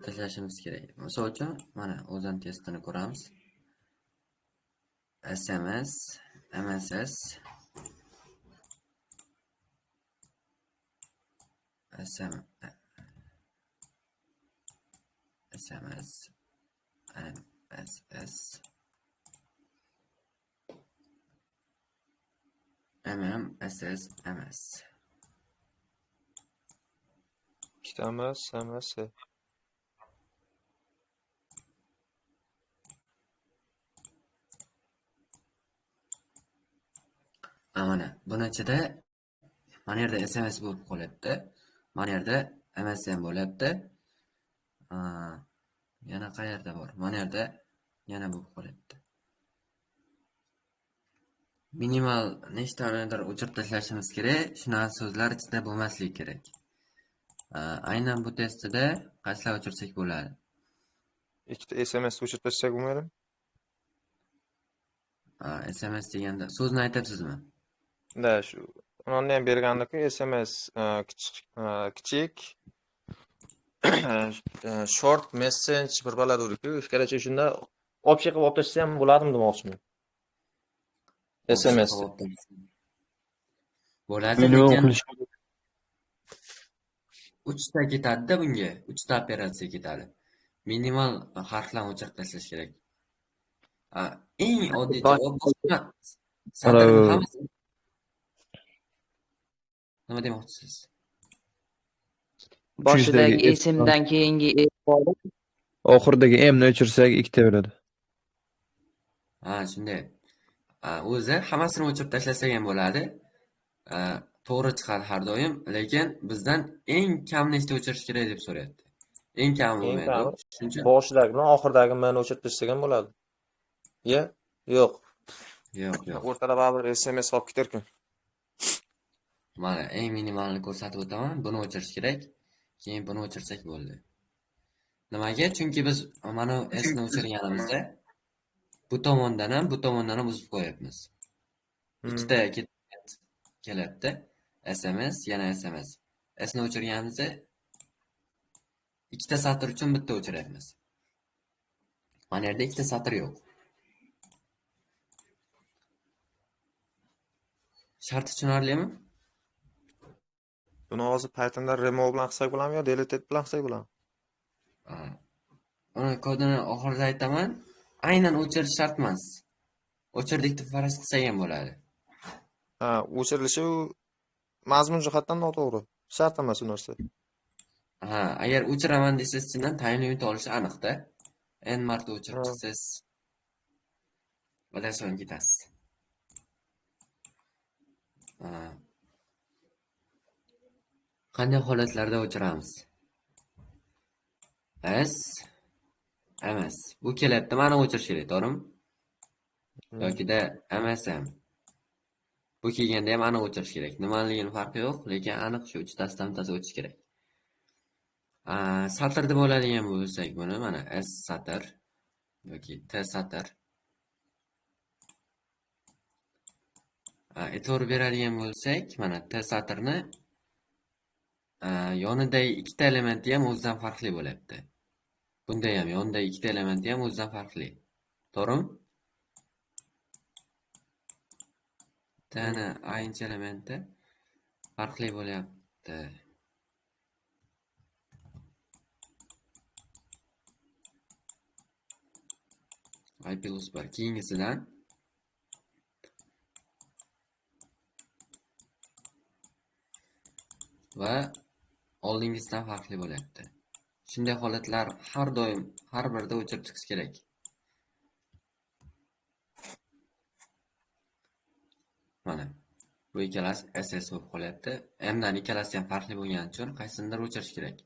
tashlashimiz kerak. Misol uchun, mana o'zan testini ko'ramiz. SMS, MSS, SMS, MSS, SS, MS. ikkitamiz hammasi. Mana buni ichida mana yerda SMS bo'lib qolyapti. Mana yerda MSN bo'lyapti. Yana qayerda bor? Mana yerda yana bo'lib qolyapti. Minimal nechtanidir o'chirib tashlashimiz kerak. Shunaqa so'zlar ichida bo'lmasligi kerak. Aynan bu testida qaysilar o'chirsak bo'ladi? Ikkita SMS o'chirib tashlasak bo'lmaydimi? SMS deganda so'zni aytyapsizmi? Da, shu uni ham bergandiku SMS kichik short message bir bala deydi-ku, ikkalacha shunda общий qilib olib tashsa ham bo'ladimi demoqchiman. SMS. Bo'ladi, lekin 3 ta ketadi-da bunga. 3 ta operatsiya ketadi. Minimal harflarni o'chirib tashlash kerak. Eng oddiy javob satrni hammasi. Nima demoqchisiz? Boshidagi ismdan keyingi oxiridagi mni o'chirsak ikkita beradi. Shunday. O'zi hammasini o'chirib tashlasak ham bo'ladi. To'g'ri chiqadi har doim, lekin bizdan eng kam nechta o'chirish kerak deb so'rayapti. Eng kam bo'lmaydi. Shuncha Boshidagi bilan oxiridagi mani o'chirib tashlasak ham bo'ladi. Yo'q. Yo'q. O'rtada baribir SMS olib ketar-ku. Mana eng minimalni ko'rsatib o'taman. Buni o'chirish kerak. Keyin buni o'chirsak bo'ldi. Nimaga? Chunki biz mana S ni o'chirganimizda bu tomondan ham buzib qo'yapmiz. Ikkita kelyapti. SMS, yana SMS. S ni o'chirganimizda ikkita satr uchun bitta o'chiryapmiz. Mana yerda ikkita satr yo'q. Shart tushunarlimi? Buni hozir Pythonda remove bilan qilsak bo'ladimi yo deleted bilan qilsak bo'ladimi? Uni kodini oxirida aytaman. Aynan o'chirish shart emas. O'chirdik deb faraz qilsak ham bo'ladi. O'chirilishi mazmun jihatdan noto'g'ri. Shart emas u narsa. Agar o'chiraman desangiz, chindan time limit olishi aniqda. N marta o'chirib chiqsangiz, adashib ketasiz. Qanday holatlarda o'chiramiz? S, MS. Bu kelyapti, mana o'chirish kerak, to'g'rimi? Yokida MSM. Bu kelganda ham aniq o'chirish kerak. Nimaligini farqi yo'q, lekin aniq shu 3 tasidan bittasi o'chish kerak. Satr deb oladigan bo'lsak buni, mana S satr yoki T satr. E'tibor beradigan bo'lsak, mana T satrni yonidagi ikkita elementi ham o'zidan farqli bo'lyapti. Bunda ham yonidagi ikkita elementi ham o'zidan farqli. To'g'rimi? T'ni ayinchi elementi farqli bo'lyapti. I+1 keyingisidan va oldingisidan farqli bo'lyapti. Shunday holatlar har doim har birida o'chirib chiqish kerak. Mana bu ikkalasi SS bo'lib qolyapti. M dan ikkalasi ham farqli bo'lgani uchun qaysidir o'chirish kerak.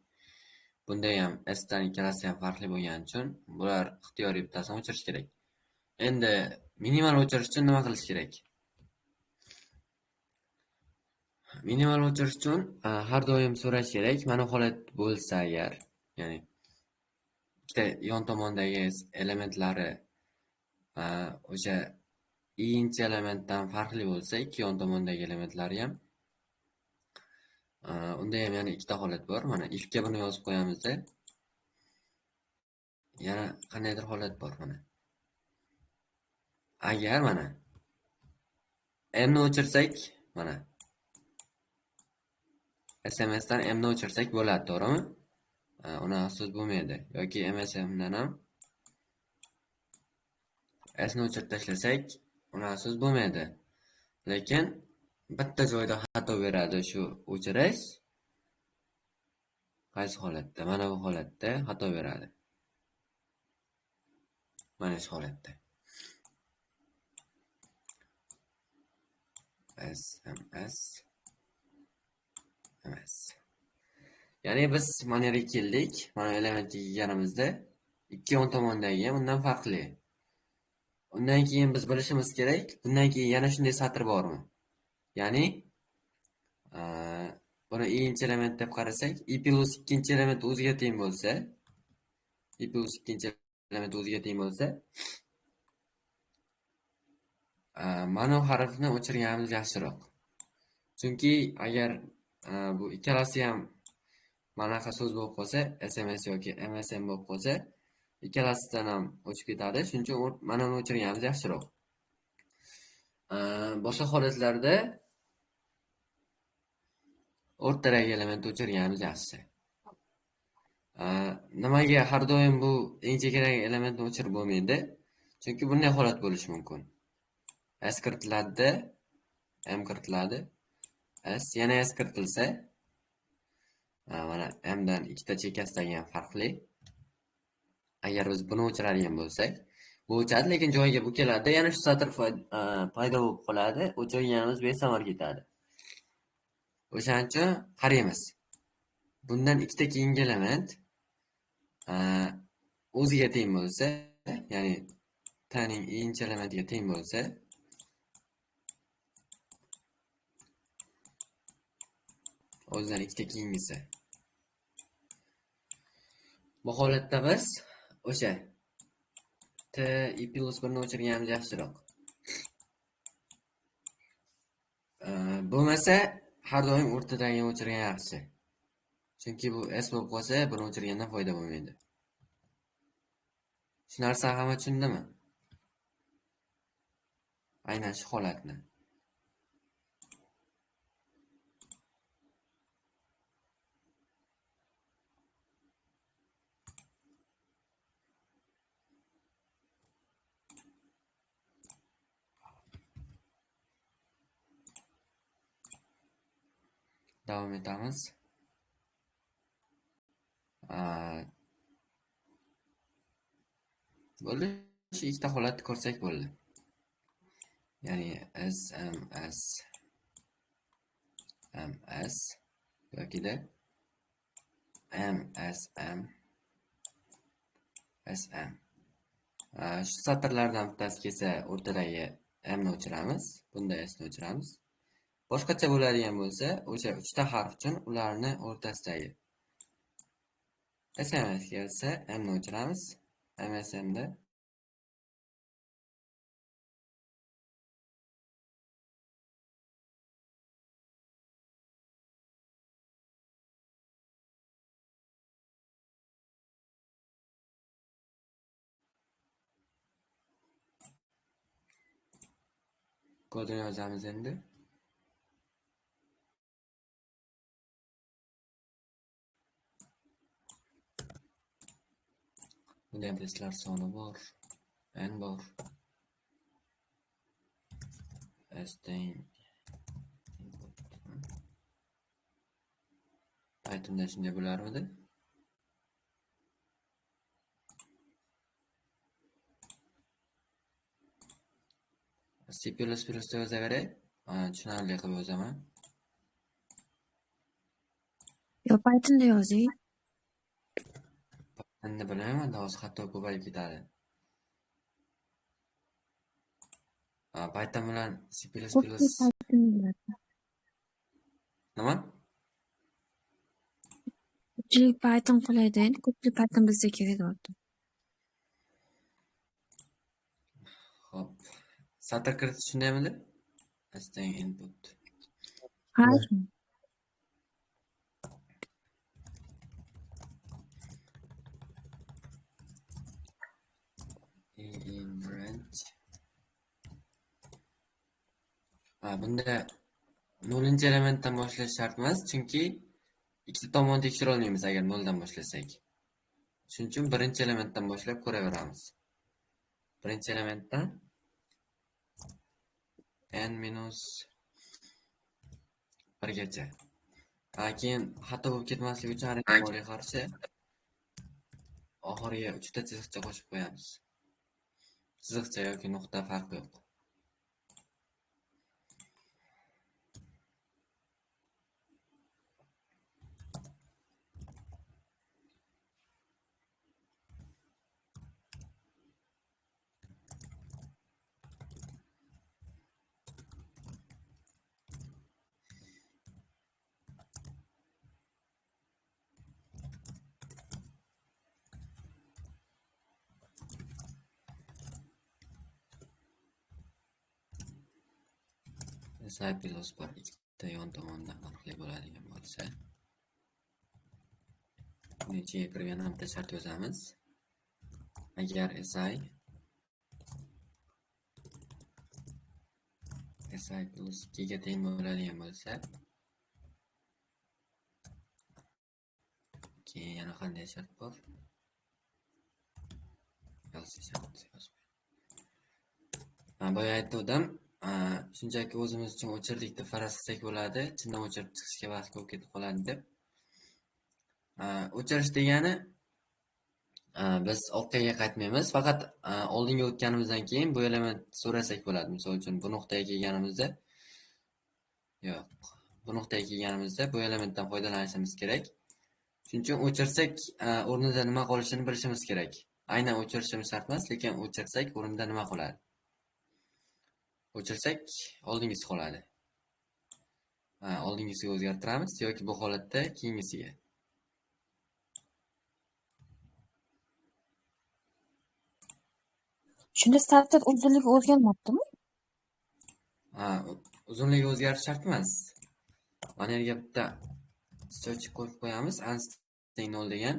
Bunda ham S dan ikkalasi ham farqli bo'lgani uchun bular ixtiyoriy bittasini o'chirish kerak. Endi minimal o'chirish uchun nima qilish kerak? Minimal o'chirish uchun har doim so'rash kerak. Mana holat bo'lsa agar, ya'ni ikkita yon tomondagi elementlari o'sha inchi elementdan farqli bo'lsa, ikki yon tomondagi elementlari ham unda ham yana ikkita holat bor. Mana if ga buni yozib qo'yamizda. yana qandaydir holat bor mana. Agar mana M ni o'chirsak, mana SMS dan M ni o'chirsak bo'ladi, to'g'rimi? Unaqa so'z bo'lmaydi. Yoki MSM dan ham S ni o'chirib tashlasak, unaqa so'z bo'lmaydi. Lekin bitta joyda xato beradi shu o'chirish. Qaysi holatda? Mana bu holatda xato beradi. Mana shu holatda. SMS MS. Ya'ni biz mana yerga keldik. Mana elementga kelganimizda ikki yon tomondagi bundan farqli. Undan keyin biz bilishimiz kerak, bundan keyin yana shunday satr bormi? Ya'ni buni ikkinchi element deb qarasak, i plus ikkinchi element o'ziga teng bo'lsa, i plus ikkinchi element o'ziga teng bo'lsa, mana bu harfni o'chirganimiz yaxshiroq. Chunki agar bu ikkalasi ham manaqa so'z bo'lib qolsa, SMS yoki MSM bo'lib qolsa, ikkalasidan ham o'chib ketadi. Shuning uchun mana buni o'chirganimiz yaxshiroq. Boshqa holatlarda o'rtadagi element o'chirganimiz yaxshi. Nimaga har doim bu eng chekadagi elementni o'chirib bo'lmaydi? Chunki bunday holat bo'lishi mumkin. S kiritiladi, M kiritiladi. S yana S kiritilsa, mana M dan ikkita chekkasidagi ham farqli. Agar biz buni o'chiradigan bo'lsak, bu o'chadi, lekin joyiga bu keladi, yana shu satr paydo bo'lib qoladi, o'chirganimiz besamar ketadi. O'shaning uchun qaraymiz. Bundan ikkita keyingi element o'ziga teng bo'lsa, ya'ni T ning ikkinchi elementiga teng bo'lsa, o'zidan ikkita keyingisi. Bu holatda biz o'sha T i plus 1 ni o'chirganimiz yaxshiroq. Bo'lmasa, har doim o'rtadagi o'chirgan yaxshi. Chunki bu S bo'lib qolsa, buni o'chirgandan foyda bo'lmaydi. Shu narsa hamma tushundimi? Aynan shu holatni. Davom etamiz. Bo'ldi. Shu ikkita holatni ko'rsak bo'ldi. Ya'ni SMS MS yokida MSM SM. Shu satrlardan bittasi kelsa, o'rtadagi M ni o'chiramiz, bunda S ni o'chiramiz. Boshqacha bo'ladigan bo'lsa, o'sha 3 ta harf uchun ularni o'rtasidagi SMS kelsa, M ni o'chiramiz. MSM da kodini yozamiz endi. Bunda ham testlar soni bor, n bor. Pythonda shunday bo'larmidi? C++ da yozaveray. Tushunarli qilib yozaman. Yo, Pythonda yozing. Endi bilmayman, hozir xato ko'payib ketadi. Python bilan C++ nima? Ko'pchilik Python qo'llaydi, endi ko'pchilik Python bizga kerak deyapti. Xo'p. Satr kiritish shundaymidi? String input. Ha, Bunda 0-elementdan boshlash shart emas, chunki ikkita tomonni tekshira olmaymiz agar 0dan boshlasak. Shuning uchun birinchi elementdan boshlab ko'raveramiz. Birinchi elementdan n-1gacha. Keyin xato bo'lib ketmasligi uchun har ehtimolga qarshi oxiriga 3 ta chiziqcha qo'shib qo'yamiz. Chiziqcha yoki nuqta farqi yo'q. Si plus bir ikkita yon tomondan farqli bo'ladigan bo'lsa, buni ichiga kirgan hamda shart yozamiz. Agar si plus 2 ga teng bo'ladigan bo'lsa, keyin yana qanday shart bor? Else shart yozib. Boya aytdim, shunchaki o'zimiz uchun o'chirdik deb faraz qilsak bo'ladi, chindan o'chirib chiqishga vaqt bo'lib ketib qoladi deb. O'chirish degani biz orqaga qaytmaymiz, faqat oldinga o'tganimizdan keyin bu element so'rasak bo'ladi. Misol uchun bu nuqtaga kelganimizda bu nuqtaga kelganimizda bu elementdan foydalanishimiz kerak. Shuning uchun o'chirsak, o'rnida nima qolishini bilishimiz kerak. Aynan o'chirishimiz shart emas, lekin o'chirsak o'rnida nima qoladi? O'chirsak oldingisi qoladi. Oldingisiga o'zgartiramiz yoki bu holatda keyingisiga. Shunda startda uzunligi o'zgarmabdimi? Uzunligi o'zgarishi shart emas. Mana yerga bitta so'chib qo'yib qo'yamiz. Unstring 0 degan.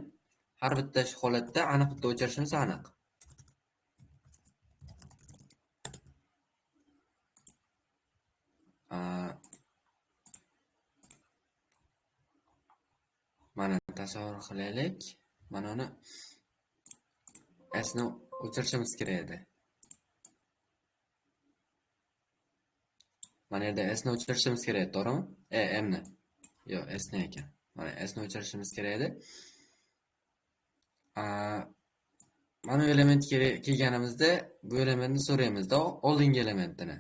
Har bitta shu holatda aniq bitta o'chirishimiz aniq. Mana tasavvur qilaylik. Mana uni s ni o'chirishimiz kerak edi. Mana yerda s ni o'chirishimiz kerak edi, to'g'rimi? M ni. Yo'q, s ni ekan. Mana s ni o'chirishimiz kerak edi. Mana bu elementga kelganimizda bu elementni so'raymiz-da, oldingi elementini.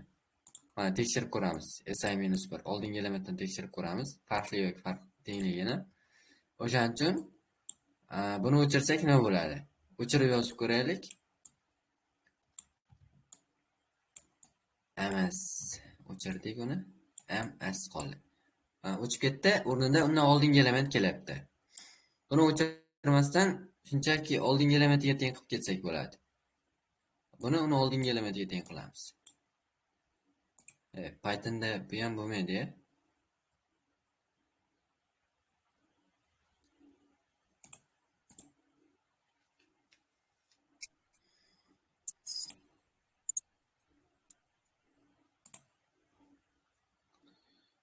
Mana tekshirib ko'ramiz. si-1 oldingi elementni tekshirib ko'ramiz. Farqli yoki farq tengligini. O'shaning uchun buni o'chirsak nima bo'ladi? O'chirib yozib ko'raylik. ms o'chirdik uni. ms qoldi. O'chib ketdi, o'rnida undan oldingi element kelyapti. Buni o'chirmasdan shunchaki oldingi elementiga teng qilib ketsak bo'ladi. Buni uni oldingi elementiga teng qilamiz. Pythonda bu ham bo'lmaydi.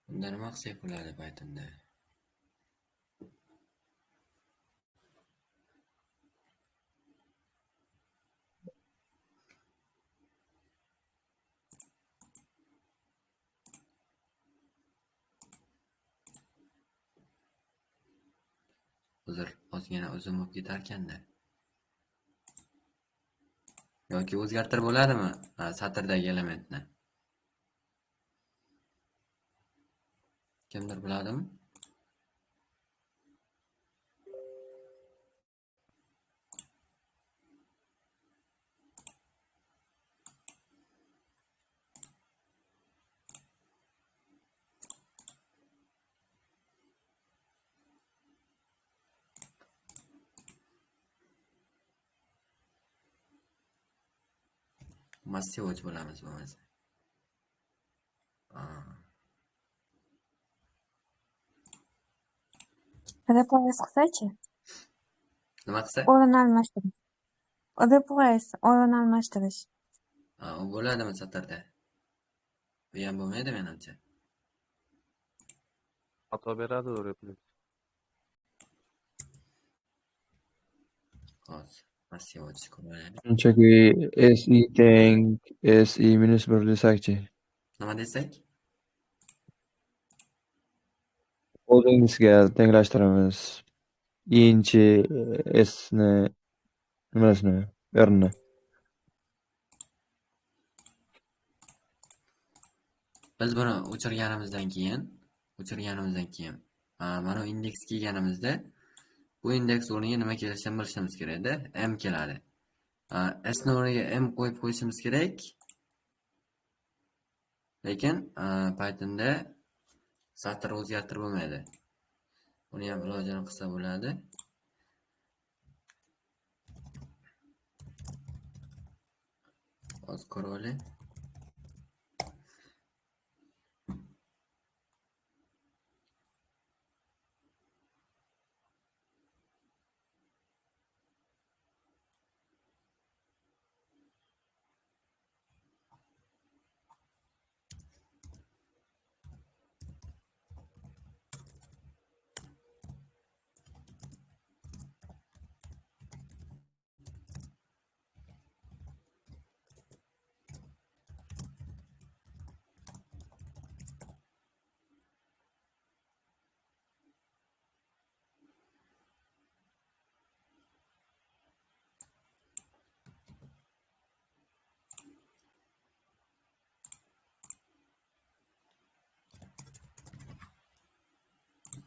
Bunda nima qilsak bo'ladi Pythonda? Ozgina uzun bo'lib ketarkanda. Yoki o'zgartirib bo'ladimi satrdagi elementni? Kimdir biladimi? Massiv o'ch bo'lamiz bo'lmasa. Replace qilsa-chi? Nima qilsa? O'rin almashtirish. Replace o'rin almashtirish. U bo'ladimi satrda? Bu ham bo'lmaydi menimcha. Xato beradi replik. Hozir massiv ochish ko'rmaydi. Shunchaki SI teng SI minus 1 desakchi. Nima desak? O'zingizga tenglashtiramiz. Inchi Sni nimasini? Rni. Biz buni o'chirganimizdan keyin mana bu indeks kelganimizda bu indeks o'rniga nima kelishini bilishimiz kerakda. M keladi. S ni o'rniga M qo'yib qo'yishimiz kerak. Lekin Pythonda satr o'zgartirib bo'lmaydi. Buni ham ilojini qilsa bo'ladi. Hozir ko'rib oling.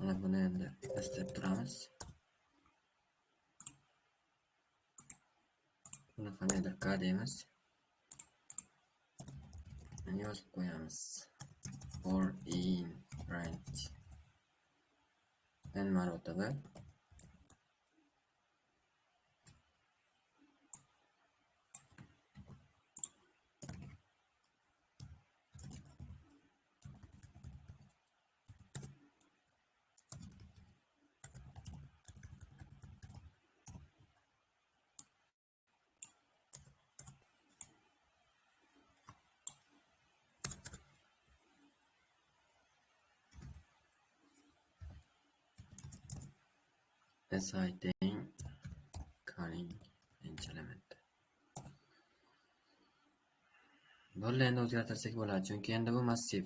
Mana buni endi istab turamiz. Buni qandaydir K deymiz. Buni yozib qo'yamiz. For in range n marotaba si teng kning birinchi element. Bo'ldi, endi o'zgartirsak bo'ladi, chunki endi bu massiv.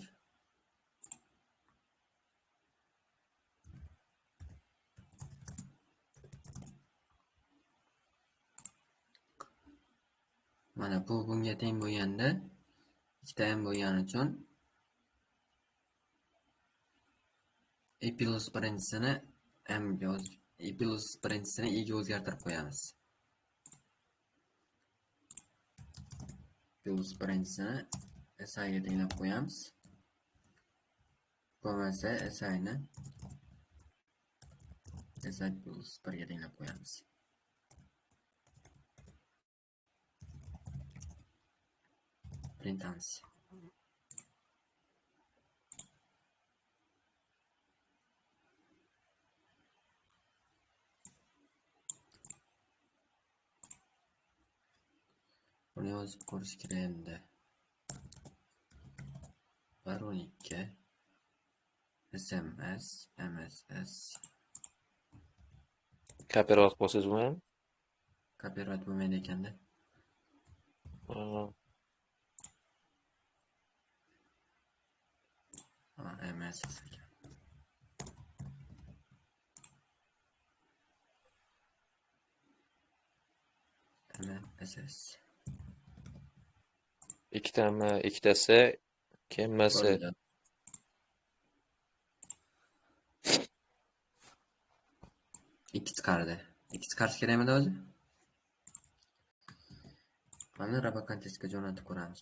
Mana bu bunga teng bo'lganda, ikkita m bo'lgani uchun i plus birinchisini m i plus birinchisini i ga o'zgartirib qo'yamiz. Plus birinchisini si ga tenglab qo'yamiz. Bo'lmasa si ni si plus 1 ga tenglab qo'yamiz. Printamiz. Buni yozib ko'rish kerak endi. 112 SMS MSS Copyright bo'lsangiz ham. copyright bo'lmaydi ekanda. MSS ekan. MSS. ikkitasi kemmasi. Ikki chiqardi. Ikki chiqarish kerakmidi o'zi? Mana Raba kontestga jo'natib ko'ramiz.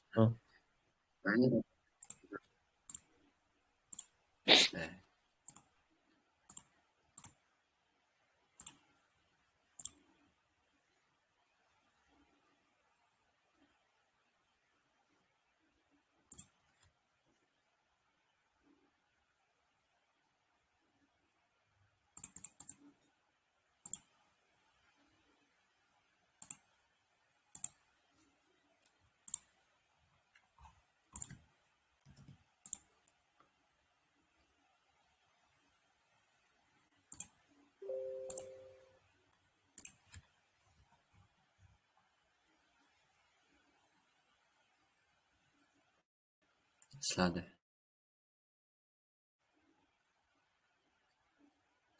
Ishladi.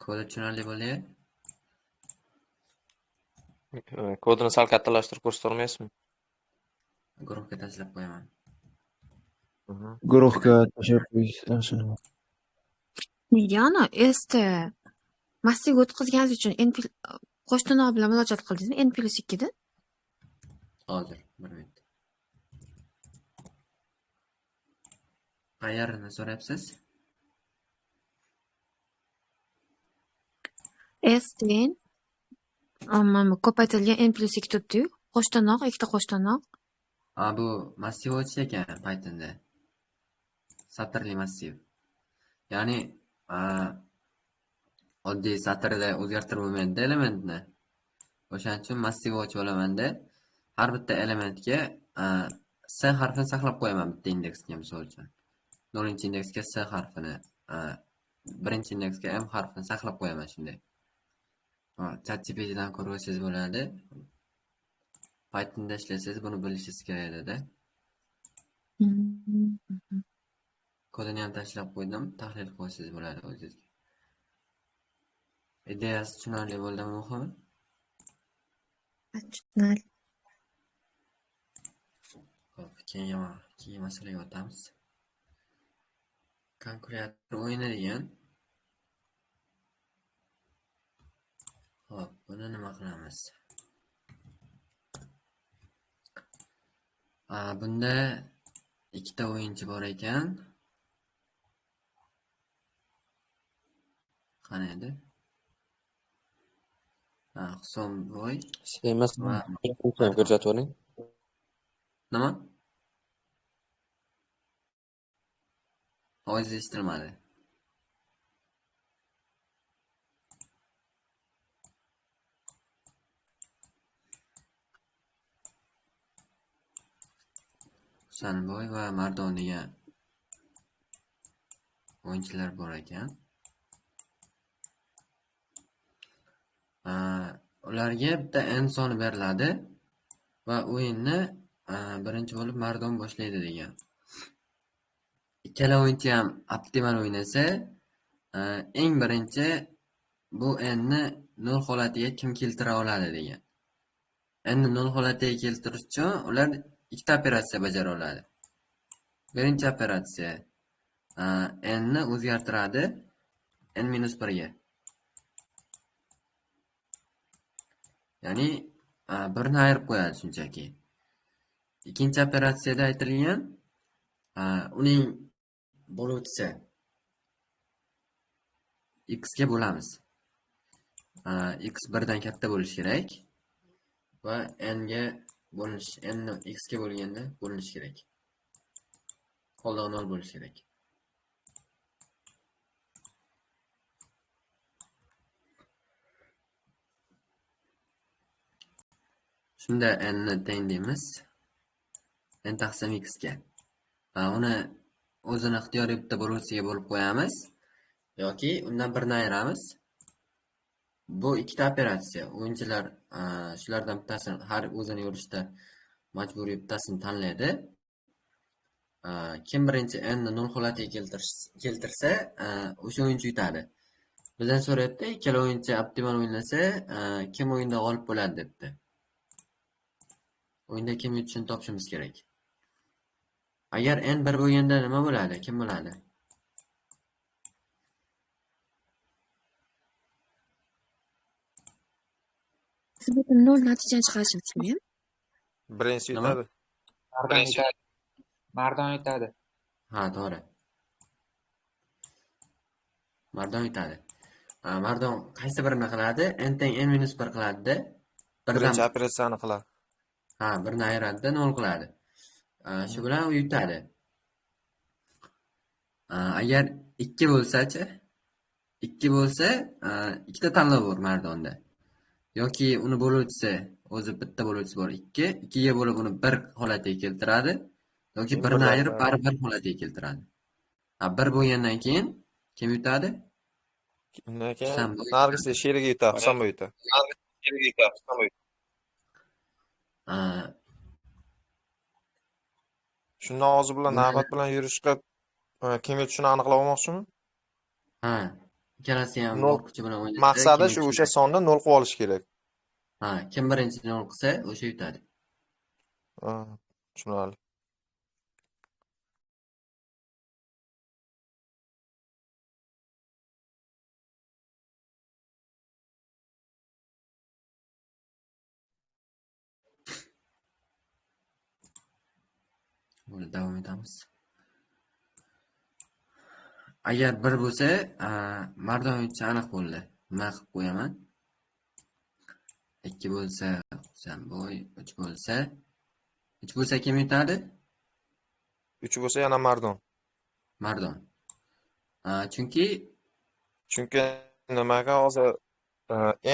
Kodi tushunarli bo'ldi? Kodini sal kattalashtirib ko'rsatolmaysizmi? Guruhga tashlab qo'yaman. Guruhga tashlab qo'yish yaxshi. Nega ana S'da massiga o'tkazganingiz uchun qo'shtirnoq bilan murojaat qildingizmi? N+2 da? Hozir, bir minut. Qayerni so'rayapsiz? S'dan ko'paytirilgan N+2 turibdi-yu. Qo'shtirnoq, ikkita qo'shtirnoq. Bu massiv o'tish ekan Pythonda. Satrli massiv. Ya'ni oddiy satrda o'zgartirib bo'lmaydi elementni. O'shaning uchun massiv ochib olamanda har bitta elementga S harfini saqlab qo'yaman bitta indeksga misol uchun. 0-indeksga S harfini, 1-indeksga M harfini saqlab qo'yaman shunday. ChatGPTdan ko'rib olsangiz bo'ladi. Pythonda ishlasangiz buni bilishingiz kerak edi. Kodini ham tashlab qo'ydim, tahlil qilsangiz bo'ladi o'zingizga. Ideyasi tushunarli bo'ldimi muhimi? Tushunarli. Xo'p, keyingi masalaga o'tamiz. Kalkulyator o'yini degan. Xo'p, buni nima qilamiz? Bunda ikkita o'yinchi bor ekan. Qani edi? Husanboy. Emasmi? Ko'rsatib oling. Nima? Ovoz eshitilmadi. Husanboy va Mardon degan o'yinchilar bor ekan. Ularga bitta n soni beriladi va o'yinni birinchi bo'lib Mardon boshlaydi degan. Ikkala o'yinchi ham optimal o'ynasa, eng birinchi bu n ni 0 holatiga kim keltira oladi degan. N ni 0 holatiga keltirish uchun ular ikkita operatsiya bajara oladi. Birinchi operatsiya n ni o'zgartiradi n-1 ga. Ya'ni birni ayirib qo'yadi shunchaki. Ikkinchi operatsiyada aytilgan uning bo'luvchisi x ga bo'lamiz. X 1 dan katta bo'lishi kerak va n ga bo'linish, n x ga bo'lganda bo'linishi kerak. Qoldig'i 0 bo'lishi kerak. Shunda n ni teng deymiz. N taqsim x ga. Uni o'zini ixtiyoriy bitta bo'luvchiga bo'lib qo'yamiz yoki undan birini ayiramiz. Bu ikkita operatsiya. O'yinchilar shulardan bittasini har o'zini yo'lishda majburiy bittasini tanlaydi. Kim birinchi n ni 0 holatiga keltirsa, o'sha o'yinchi yutadi. Bizdan so'rayapti, ikkala o'yinchi optimal o'ynasa, kim o'yinda g'olib bo'ladi debdi. O'yinda kim yutishini topishimiz kerak. Agar n 1 bo'lganda nima bo'ladi? Kim bo'ladi? Siz bu 0 natijani chiqarishingiz kerakmi? Birinchi Nima? yutadi. Mardon yutadi. Ha, to'g'ri. Mardon yutadi. Mardon qaysi birini qiladi? N teng n-1 qiladi-da. Birinchi operatsiyani qiladi. Birini ayiradi-da, 0 qiladi. Shu bilan u yutadi. Agar 2 bo'lsa-chi? 2 bo'lsa, ikkita tanlov bor Mardonda. Yoki uni bo'luvchisi, o'zi bitta bo'luvchisi bor 2, 2 ga bo'lib uni 1 holatiga keltiradi yoki birini ayirib baribir holatiga keltiradi. 1 bo'lgandan keyin kim yutadi? Undan keyin nargis sherigi yutadi, Husanboy yutadi. Shundan og'zi bilan Buni- navbat bilan yurishga kim yutishini aniqlab olmoqchimi? Ha, ikkalasi ham Nol- bor kuchi bilan o'ynasa, Maqsadi kim shu yutishini- o'sha sonni 0 qilib olish kerak. Ha, kim birinchi nol qilsa, o'sha yutadi. Ha, tushunarli. Bo'ldi, davom etamiz. Agar bir bo'lsa, Mardon yutishi aniq bo'ldi. Nima qilib qo'yaman? 2 bo'lsa, Husanboy, 3 bo'lsa, 3 bo'lsa kim yutadi? 3 bo'lsa yana Mardon. Mardon. Chunki Chunki nimaga hozir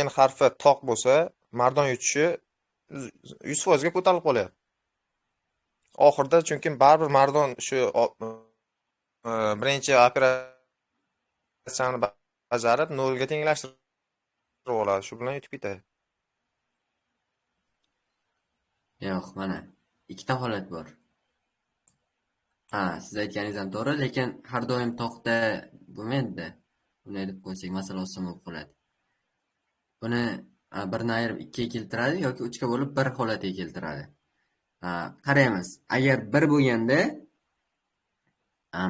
n harfi toq bo'lsa, Mardon yutishi 100% ga ko'tarilib qolyapti. Oxirida chunki baribir Mardon shu birinchi operatsiyani bajarib 0 ga tenglashtirib oladi. Shu bilan yutib ketadi. yo'q, mana ikkita holat bor. Siz aytganingiz ham to'g'ri, lekin har doim toqda bo'lmaydi-da. Bunday deb qo'ysak, masala oson bo'lib qoladi. Buni birni ayirib 2 ga keltiradi yoki 3 ga bo'lib bir holatiga keltiradi. Qaraymiz. Agar 1 bo'lganda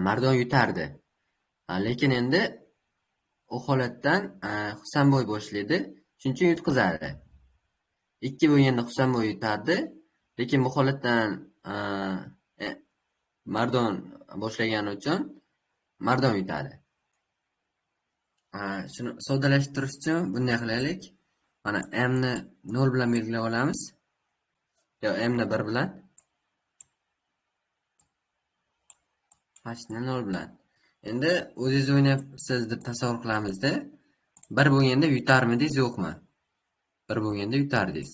Mardon yutardi. Lekin endi u holatdan Husanboy boshlaydi, shuning uchun yutqizadi. 2 bo'lganda Husanboy yutardi, lekin bu holatdan Mardon boshlagani uchun Mardon yutadi. Shuni soddalashtirish uchun bunday qilaylik. Mana m ni 0 bilan belgilab olamiz. Yo, m ni 1 bilan. h ni 0 bilan. Endi o'zingiz o'ynayapsiz deb tasavvur qilamizda, 1 bo'lganda yutarmidingiz, yo'qmi? 1 bo'lganda yutardingiz.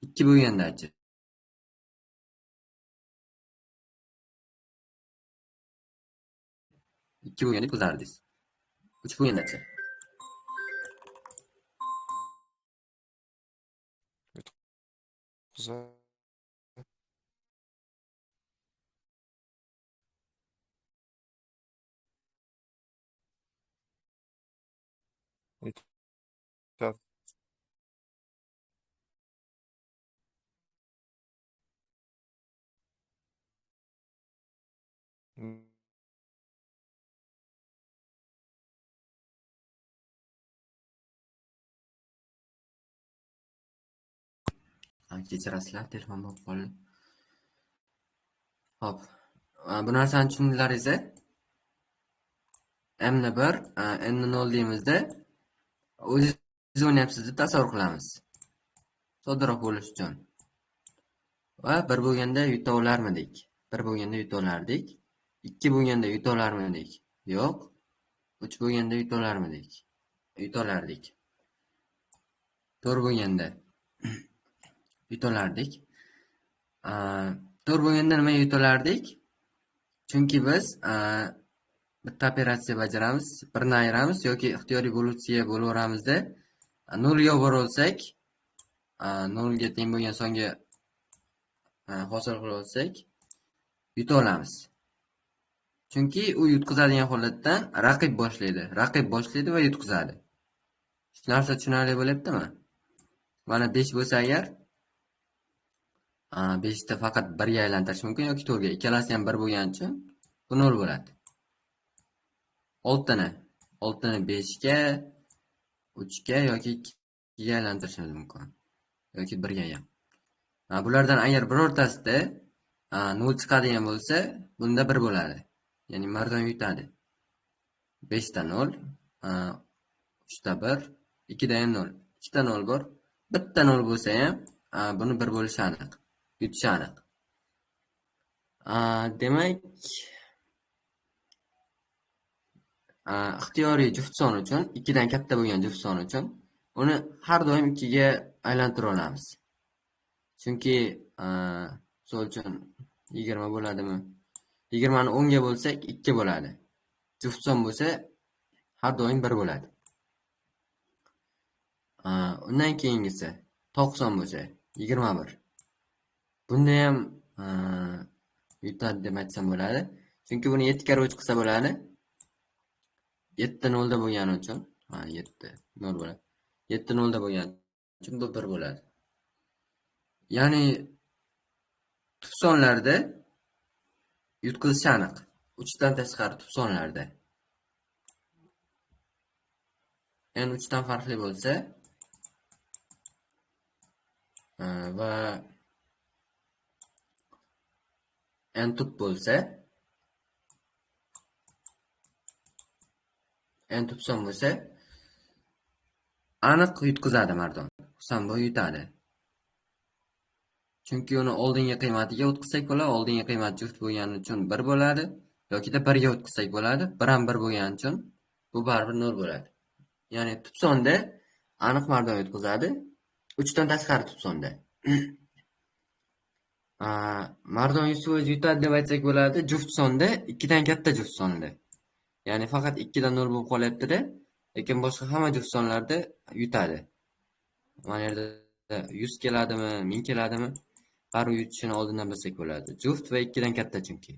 2 bo'lganda-chi? 2 bo'lganda yutqizardingiz. 3 bo'lganda-chi? Kechirasizlar, telefon bo'lib qoldi. Xo'p. Bu narsani tushundilaringiz-a? M ni 1, n ni 0 deymizda, o'zingiz o'ynayapsiz deb tasavvur qilamiz. Soddroq bo'lish uchun. Va 1 bo'lganda yuta olarmidik? 1 bo'lganda yuta olardik. 2 bo'lganda yuta olarmidik? Yo'q. 3 bo'lganda yuta olarmidik? Yuta olardik. 4 bo'lganda yuta olardik. 4 bo'lganda nimaga yuta olardik? Chunki biz bitta operatsiya bajaramiz, birni ayiramiz yoki ixtiyoriy bo'luvchiga bo'laveramizda, 0 ga borib olsak, 0 ga teng bo'lgan songa hosil qilib olsak, yuta olamiz. Chunki u yutqizadigan holatdan raqib boshlaydi. Raqib boshlaydi va yutqizadi. Shu narsa tushunarli bo'lyaptimi? Mana 5 bo'lsa agar, 5 da faqat 1 ga aylantirish mumkin yoki 4 ga. Ikkalasi ham 1 bo'lgani uchun bu 0 bo'ladi. 6 ni 5 ga, 3 ga yoki 2 ga aylantirishimiz mumkin. Yoki 1 ga ham. Bulardan agar birortasida 0 chiqadigan bo'lsa, bunda 1 bo'ladi. Ya'ni Mardon yutadi. 5 da 0, 3 da 1, 2 da ham 0. 2 da 0 bor. Bitta 0 bo'lsa ham, buni 1 bo'lishi aniq. Yutishi aniq. Demak, ixtiyoriy juft son uchun, 2 dan katta bo'lgan juft son uchun uni har doim 2 ga aylantira olamiz. Chunki misol uchun 20 bo'ladimi? 20 ni 10 ga bo'lsak 2 bo'ladi. Juft son bo'lsa har doim 1 bo'ladi. Undan keyingisi to'q son bo'lsa 21. Bunda ham yutadi deb aytsam bo'ladi. Chunki buni 7 karra 3 qilsa bo'ladi. 7 0 bo'lgani uchun, 7 0 bo'ladi. 7 0 bo'lgani uchun bu 1 bo'ladi. Ya'ni tub sonlarda yutqazish aniq. 3 dan tashqari tub sonlarda. N 3 dan farqli bo'lsa va n tub bo'lsa, n tub son bo'lsa, aniq yutqazadi mardon. Husanboy yutadi. Chunki uni oldingi qiymatiga o'tkazsak bo'ladi. Oldingi qiymat juft bo'lgani uchun 1 bo'ladi. Yokida 1 ga o'tkazsak bo'ladi. 1 ham 1 bo'lgani uchun bu baribir 0 bo'ladi. Ya'ni tub sonda aniq mardon yutqazadi. 3 dan tashqari tub sonda. Mardon 100% yutadi deb aytsak bo'ladi. Juft sonda 2 dan katta juft sonda. Ya'ni faqat 2 dan 0 bo'lib qolyapti-da, lekin boshqa hamma juft sonlarda yutadi. Mana yerda 100 keladimi, 1000 keladimi? Baribir yutishini oldindan bilsak bo'ladi. Juft va 2 dan katta chunki.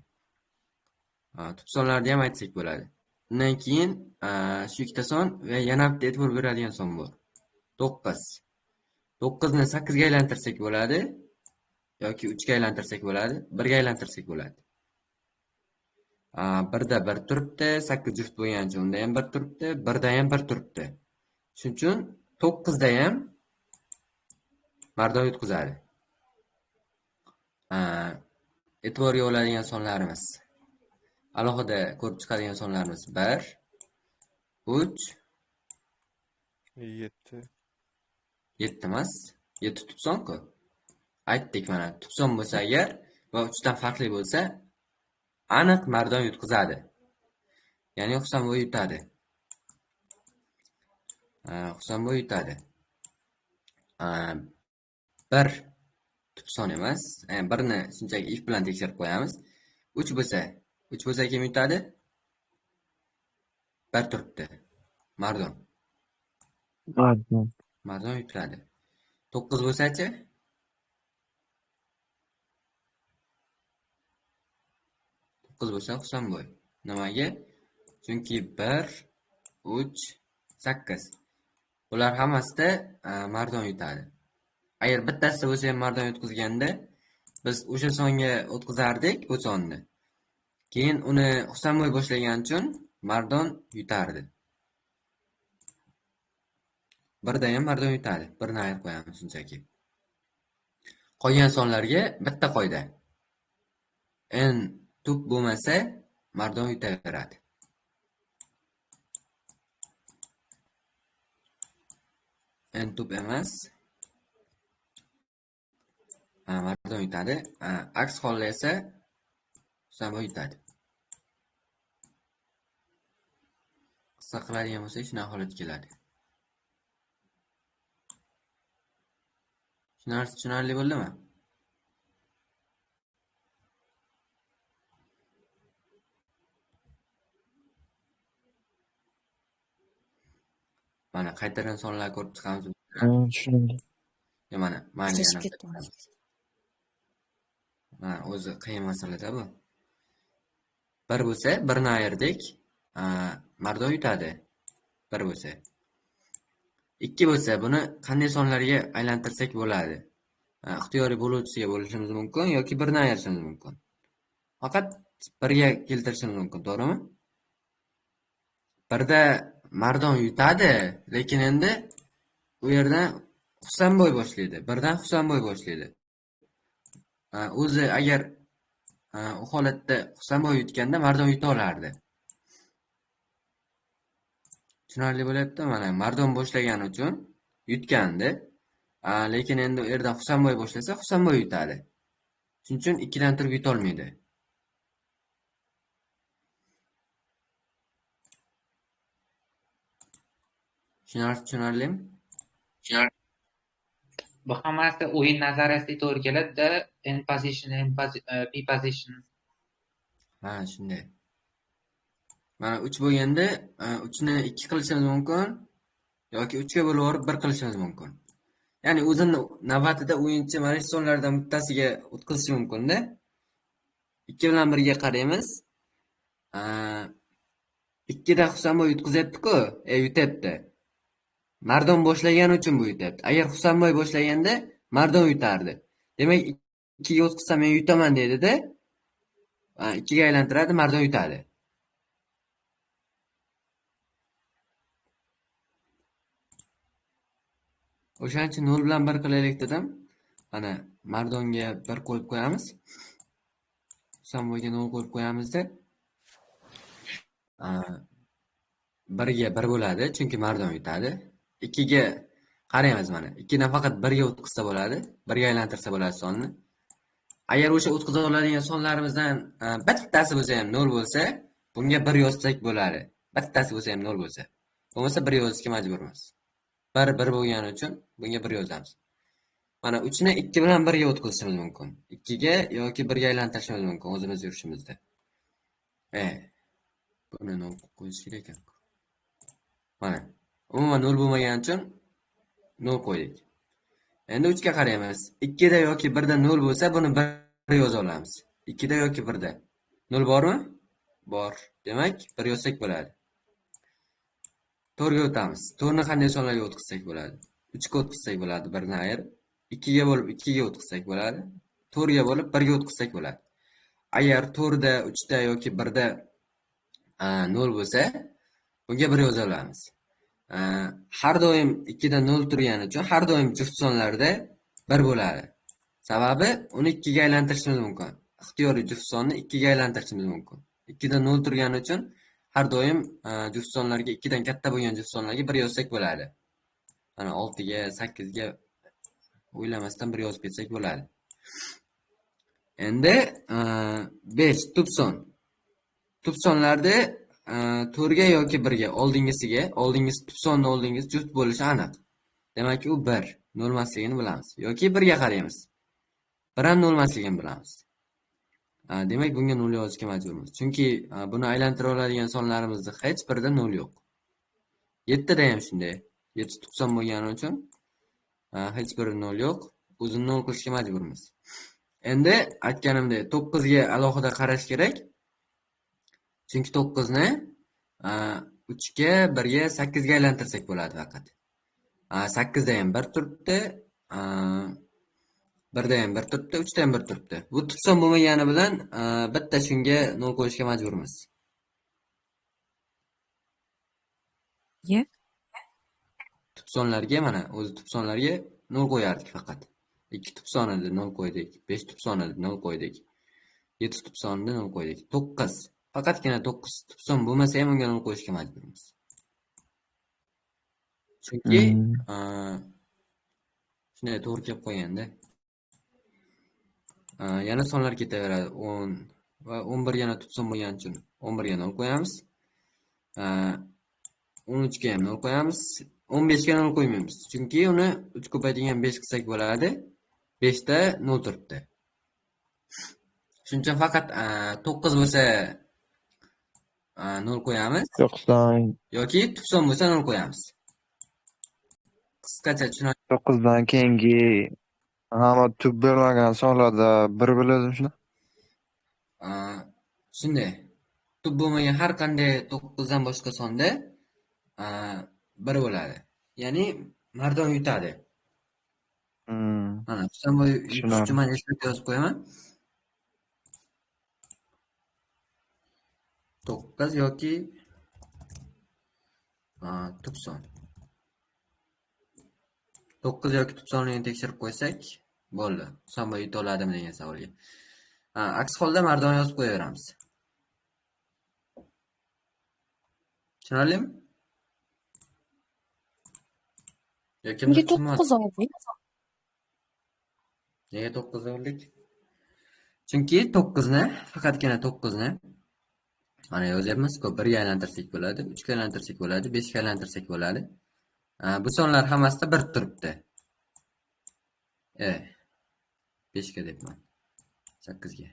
Tub sonlarni ham aytsak bo'ladi. Undan keyin shu ikkita son va yana bitta e'tibor beradigan son bor. 9. 9 ni 8 ga aylantirsak bo'ladi yoki 3 ga aylantirsak bo'ladi, 1 ga aylantirsak bo'ladi. 1 da 1 turibdi, 8 juft bo'lgani uchun unda ham 1 turibdi, 1 da ham 1 turibdi. Shuning uchun 9 da ham mardon yutqazadi. E'tiborga oladigan sonlarimiz. Alohida ko'rib chiqadigan sonlarimiz 1, 3, 7. 7 emas, 7 tub son-ku. Aytdik mana, tub son bo'lsa agar va 3 dan farqli bo'lsa, aniq mardon yutqazadi. Ya'ni Husanboy yutadi. Husanboy yutadi. 1 tub son emas, 1 ni shunchaki if bilan tekshirib qo'yamiz. 3 bo'lsa kim yutadi? 1 turibdi. Mardon. Mardon yutadi. 9 bo'lsa-chi? 9 bo'lsa Husanboy. Nimaga? Chunki 1, 3, 8. Bular hammasida mardon yutadi. Agar bittasi bo'lsa ham mardon yutqazganda, biz o'sha songa o'tkazardik bu sonni. Keyin uni Husanboy boshlagan uchun mardon yutardi. 1 da ham mardon yutadi. 1 ni ayirib qo'yamiz shunchaki. Qolgan sonlarga bitta qoida. N tub bo'lmasa mardon yutaveradi. N tub emas, mardon yutadi. Aks holda esa Husanboy yutadi. Qisqa qiladigan bo'lsak, shunaqa holat keladi. Tushunarli bo'ldimi? Mana qaytadan sonlar ko'rib chiqamiz. Tushundi. Mana Adashib ketdim. o'zi qiyin masala-da bu. 1 bo'lsa, 1 ni ayirdik. Mardon yutadi. 1 bo'lsa. 2 bo'lsa, buni qanday sonlarga aylantirsak bo'ladi? Ixtiyoriy bo'luvchisiga bo'lishimiz mumkin yoki 1 ni ayirishimiz mumkin. Faqat 1 ga keltirishimiz mumkin, to'g'rimi? 1 da mardon yutadi, lekin endi u yerdan Husanboy boshlaydi. 1 dan Husanboy boshlaydi. O'zi agar u holatda Husanboy yutganda mardon yuta olardi. Tushunarli bo'lyapti? Mana mardon boshlagani uchun yutgandi. Lekin endi u yerdan Husanboy boshlasa, Husanboy yutadi. Shuning uchun 2 dan turib yuta olmaydi. Tushunarlimi? Bu hammasi o'yin nazariyasiga to'g'ri keladi-da, N position, P position. Shunday. Mana 3 bo'lganda 3 ni 2 qilishimiz mumkin yoki 3 ga bo'lib o'rib 1 qilishimiz mumkin. Ya'ni o'zini navbatida o'yinchi mana shu sonlardan bittasiga o'tkazishi mumkin-da. 2 bilan 1 ga qaraymiz. 2 da Husanboy yutqizyapti-ku, yutyapti. Mardon boshlagani uchun bu yutyapti. Agar Husanboy boshlaganda Mardon yutardi. Demak, 2 ga o'tkazsam men yutaman dedi-da. 2 ga aylantiradi, Mardon yutadi. O'shaning uchun 0 bilan 1 qilaylik dedim. Mana Mardonga 1 qo'yib qo'yamiz. Husanboyga 0 qo'yib qo'yamiz-da. 1 ga 1 bo'ladi, chunki Mardon yutadi. 2 ga qaraymiz mana. 2 dan faqat 1 ga o'tkazsa bo'ladi. 1 ga aylantirsa bo'ladi sonni. Agar o'sha o'tkaza oladigan sonlarimizdan bittasi bo'lsa ham 0 bo'lsa, bunga 1 yozsak bo'ladi. Bittasi bo'lsa ham 0 bo'lsa. Bo'lmasa 1 yozishga majburmiz. 1 bo'lgani uchun bunga 1 yozamiz. Mana 3 ni 2 bilan 1 ga o'tkazishimiz mumkin. 2 ga yoki 1 ga aylantirishimiz mumkin o'zimiz yurishimizda. Buni 0 qo'yish kerak ekan. Mana. Umuman 0 bo'lmagani uchun 0 qo'ydik. Endi 3 ga qaraymiz. 2 da yoki 1 da 0 bo'lsa, buni 1 yoza olamiz. 2 da yoki 1 da 0 bormi? Bor. Demak, 1 yozsak bo'ladi. 4 ga o'tamiz. 4 ni qanday sonlarga o'tkazsak bo'ladi? 3 ga o'tkazsak bo'ladi, 1 ni ayirib. 2 ga bo'lib 2 ga o'tkazsak bo'ladi. 4 ga bo'lib 1 ga o'tkazsak bo'ladi. Agar 4 da, 3 da yoki 1 da 0 bo'lsa, bunga 1 yoza olamiz. Har doim 2 da 0 turgani uchun har doim juft sonlarda 1 bo'ladi. Sababi uni 2 ga aylantirishimiz mumkin. Ixtiyoriy juft sonni 2 ga aylantirishimiz mumkin. 2 da 0 turgani uchun har doim juft sonlarga 2 dan katta bo'lgan juft sonlarga 1 yozsak bo'ladi. Mana 6 ga, 8 ga o'ylamasdan 1 yozib ketsak bo'ladi. Endi 5 tub son. Tub sonlarda 4 ga yoki 1 ga oldingiz tub sonni oldingiz juft bo'lishi aniq. Demak, u 1 0 emasligini bilamiz. Yoki 1 ga qaraymiz. 1 ham 0 emasligini bilamiz. Demak, bunga 0 yozishga majburmiz. Chunki buni aylantira oladigan sonlarimizda hech birida 0 yo'q. 7 da ham shunday. 7 tub son bo'lgani uchun hech biri 0 yo'q. O'zini 0 qilishga majburmiz. Endi aytganimdek 9 ga alohida qarash kerak. Chunki 9 ni 3 ga, 1 ga, 8 ga aylantirsak bo'ladi faqat. 8 da ham 1 turibdi, 1 da ham 1 turibdi, 3 da ham 1 turibdi. Bu tub son bo'lmagani bilan bitta shunga 0 qo'yishga majburmiz. Tub sonlarga mana o'zi tub sonlarga 0 qo'yardik faqat. 2 tub sonida 0 qo'ydik, 5 tub sonida 0 qo'ydik, 7 tub sonida 0 qo'ydik. 9. Faqatgina 9 tub son bo'lmasa ham unga 0 qo'yishga majburmiz. Chunki shunday to'g'ri kelib qo'yganda yana sonlar ketaveradi. 10 va 11 yana tub son bo'lgani uchun 11 ga 0 qo'yamiz. 13 ga ham 0 qo'yamiz. 15 ga 0 qo'ymaymiz. Chunki uni 3 ko'paytirgan 5 qilsak bo'ladi. 5 da 0 turibdi. Shuning uchun faqat 9 bo'lsa 0 qo'yamiz. 9dan Yoki tub son bo'lsa 0 qo'yamiz. Qisqacha tushunarli. 9 dan keyingi hamma tub bo'lmagan sonlarda 1 bo'ladimi shuni? Shunday. Tub bo'lmagan har qanday 9 dan boshqa sonda 1 bo'ladi. Ya'ni Mardon yutadi. Mana Husanboy yutishni men yozib qo'yaman. 9 yoki tub son. 9 yoki tub sonligini tekshirib qo'ysak bo'ldi. Husanboy yuta oladimi degan savolga. Aks holda Mardon yozib qo'yaveramiz. Tushunarlimi? Yoki Nega 9 oldik? Nega 9 oldik? Chunki 9 ni, faqatgina 9 ni mana yozyapmiz-ku, 1 ga aylantirsak bo'ladi, 3 ga aylantirsak bo'ladi, 5 ga aylantirsak bo'ladi. Bu sonlar hammasida 1 turibdi. 5 ga debman. 8 ga.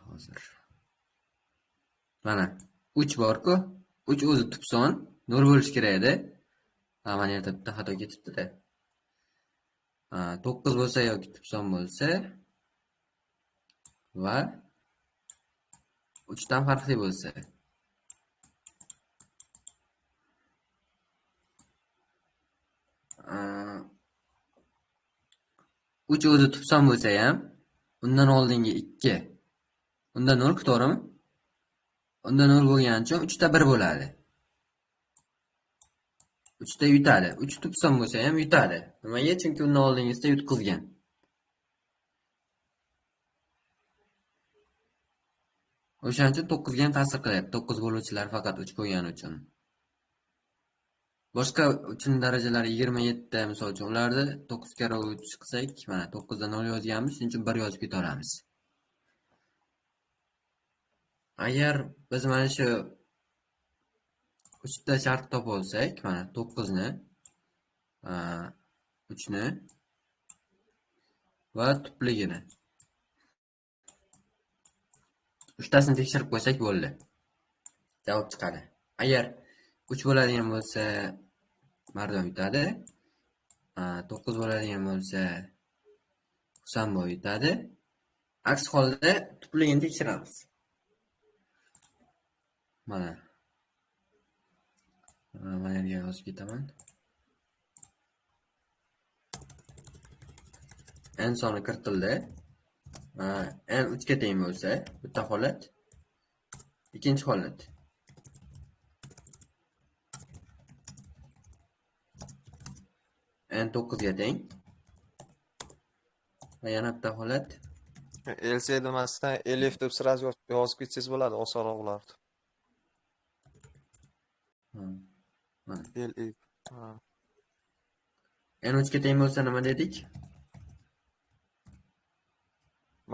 Hozir. Mana 3 bor-ku. 3 o'zi tub son, 0 bo'lish kerak edi. Mana yerda bitta xato ketibdi-da. 9 bo'lsa yoki tub son bo'lsa va 3 dan farqli bo'lsa. Aa, 3 o'zi tub son bo'lsa ham, undan oldingi 2. Unda 0, to'g'rimi? Unda 0 bo'lgani uchun 3 da 1 bo'ladi. 3 da yutadi. 3 tub son bo'lsa ham yutadi. Nimaga? Chunki undan oldingisida yutqizgan. O'shaning uchun 9 ga ham ta'sir qilyapti. 9 bo'luvchilar faqat 3 bo'lgani uchun. Boshqa uchun darajalari 27 misol uchun ularda 9 karra 3 qilsak, mana 9 da 0 yozganmiz, shuning uchun 1 yozib keta olamiz. Agar biz mana shu 3 ta shart topib olsak, mana 9 ni, 3 ni va tupligini. 3 tasini tekshirib qo'ysak bo'ldi. Javob chiqadi. Agar 3 bo'ladigan bo'lsa, Mardon yutadi. 9 bo'ladigan bo'lsa, Husanboy yutadi. Aks holda tupligini tekshiramiz. Mana yerga yozib ketaman. N soni kiritildi. N 3 ga teng bo'lsa, bitta holat. Ikkinchi holat. N 9 ga teng. Va yana bitta holat. LC demasdan elif deb sirasi yozib ketsangiz bo'ladi, osonroq bo'lardi. Mana. Elif. N 3 ga teng bo'lsa nima dedik?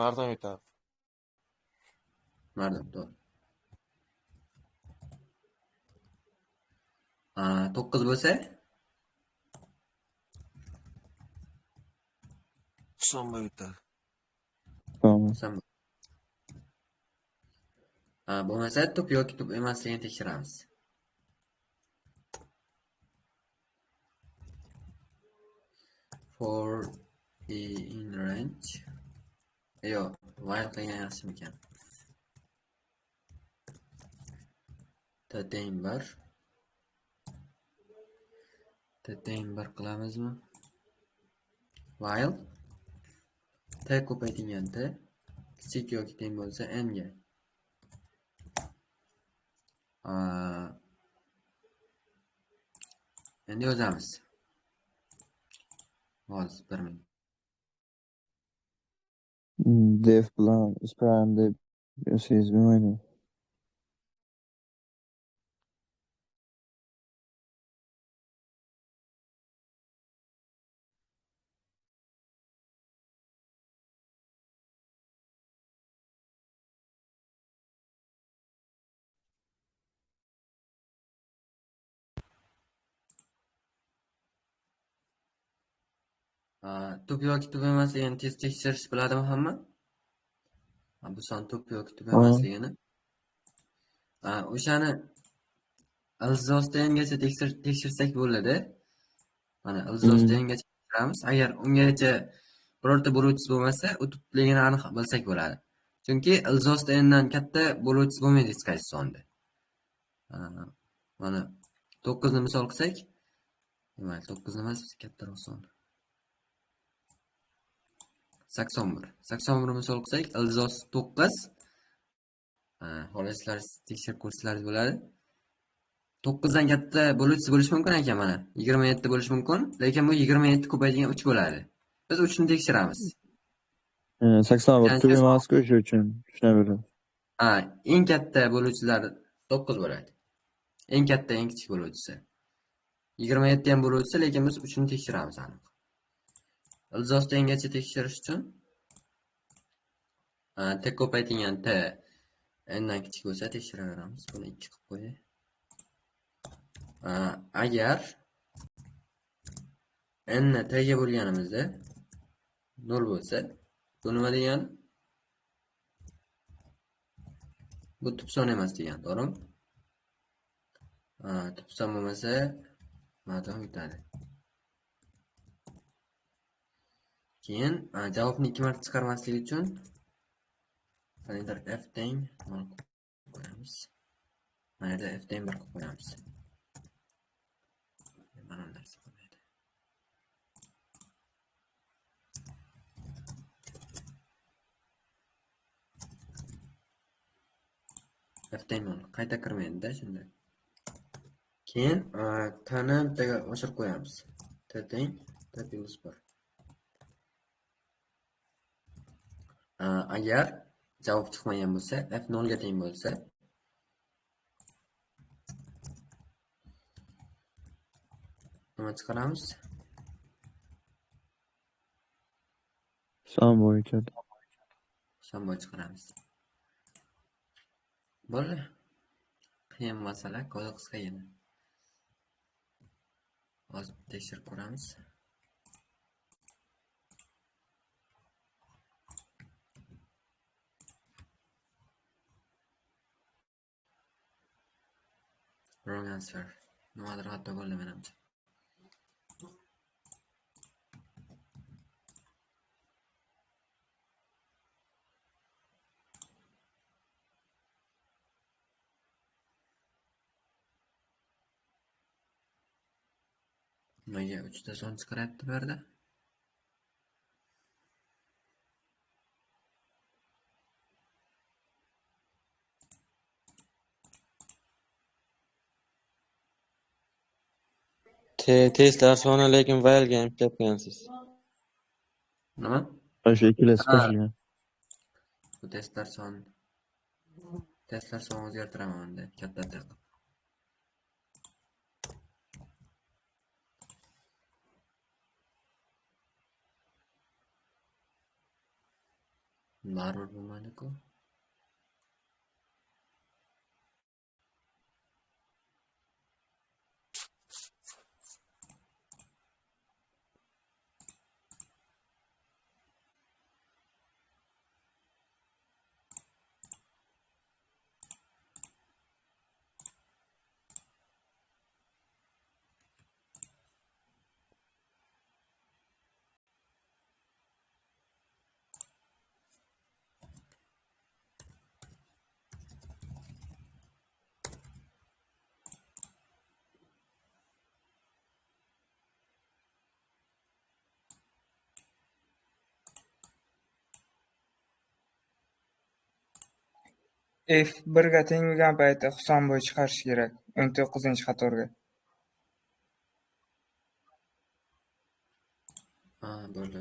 Mardon yutadi. Mardon, to'g'ri. 9 bo'lsa, Husanboy yutadi. Tamam. Husanboy. Bo'lmasa tub yoki tub emasligini tekshiramiz. For in range. Yo, while qilgan yaxshimikan? Teng 1. Teng 1 qilamizmi? While t ko'paytirilgan t kichik yoki teng bo'lsa n ga. Endi yozamiz. Hozir 1 minut. Def bilan isparan deb yo'singiz bilmaydi. Tub yoki tub emasligini tez tekshirish biladimi hamma? Bu son tub yoki tub emasligini. O'shani ilzosda n'gacha tekshirsak bo'ladi. Mana ilzosda n'gacha tekshiramiz. Agar ungacha birorta bo'luvchisi bo'lmasa, u tubligini aniq bilsak bo'ladi. Chunki ilzosda n'dan katta bo'luvchisi bo'lmaydi hech qaysi sonda. Mana 9 ni misol qilsak, demak 9 emas, kattaroq son. 81. 81 misol qilsak, ilzos 9. Xolasizlar tekshirib ko'rsalaringiz bo'ladi. 9 dan katta bo'luvchisi bo'lishi mumkin ekan mana. 27 bo'lishi mumkin, lekin bu 27 ko'paytirilgan 3 bo'ladi. Biz 3 ni tekshiramiz. 81 tub emas-ku o'sha uchun tushunaverdim. Eng katta bo'luvchilar 9 bo'ladi. Eng katta, eng kichik bo'luvchisi. 27 ham bo'luvchisi, lekin biz 3 ni tekshiramiz aniq. Ilzosda n'gacha tekshirish uchun t ko'paytirilgan t n'dan kichik bo'lsa tekshiraveramiz. Buni 2 qilib qo'yay. Agar n ni t ga bo'lganimizda 0 bo'lsa, bu nima degani? Bu tub son emas degan, to'g'rimi? Tub son bo'lmasa, Mardon yutadi. Keyin javobni 2 marta chiqarmaslik uchun qaniydir f teng 0 qo'yamiz. Mana yerda f teng 1 qilib qo'yamiz. Mana bu narsa bo'lmaydi. F teng 0 qayta kirmaydi-da shunda. Keyin t ni bittaga oshirib qo'yamiz. T teng t plus 1. Agar javob chiqmagan bo'lsa, f 0 ga teng bo'lsa, nima chiqaramiz? Son bo'yicha. Shanba chiqaramiz. Bo'ldi. Qiyin masala, ko'zi qisqagina. Hozir tekshirib ko'ramiz. Wrong answer. Nimadir xato bo'ldi menimcha. Nimaga 3 ta son chiqaryapti bu yerda? Testlar soni lekin faylga ishlatgansiz. Nima? O'sha ikkalasi qo'shilgan. Bu testlar soni o'zgartiraman endi katta qilib. Baribir bo'lmaydi-ku. F 1 ga teng bo'lgan paytda Husan bo'yi chiqarish kerak. 19-qatorga. Bo'ldi.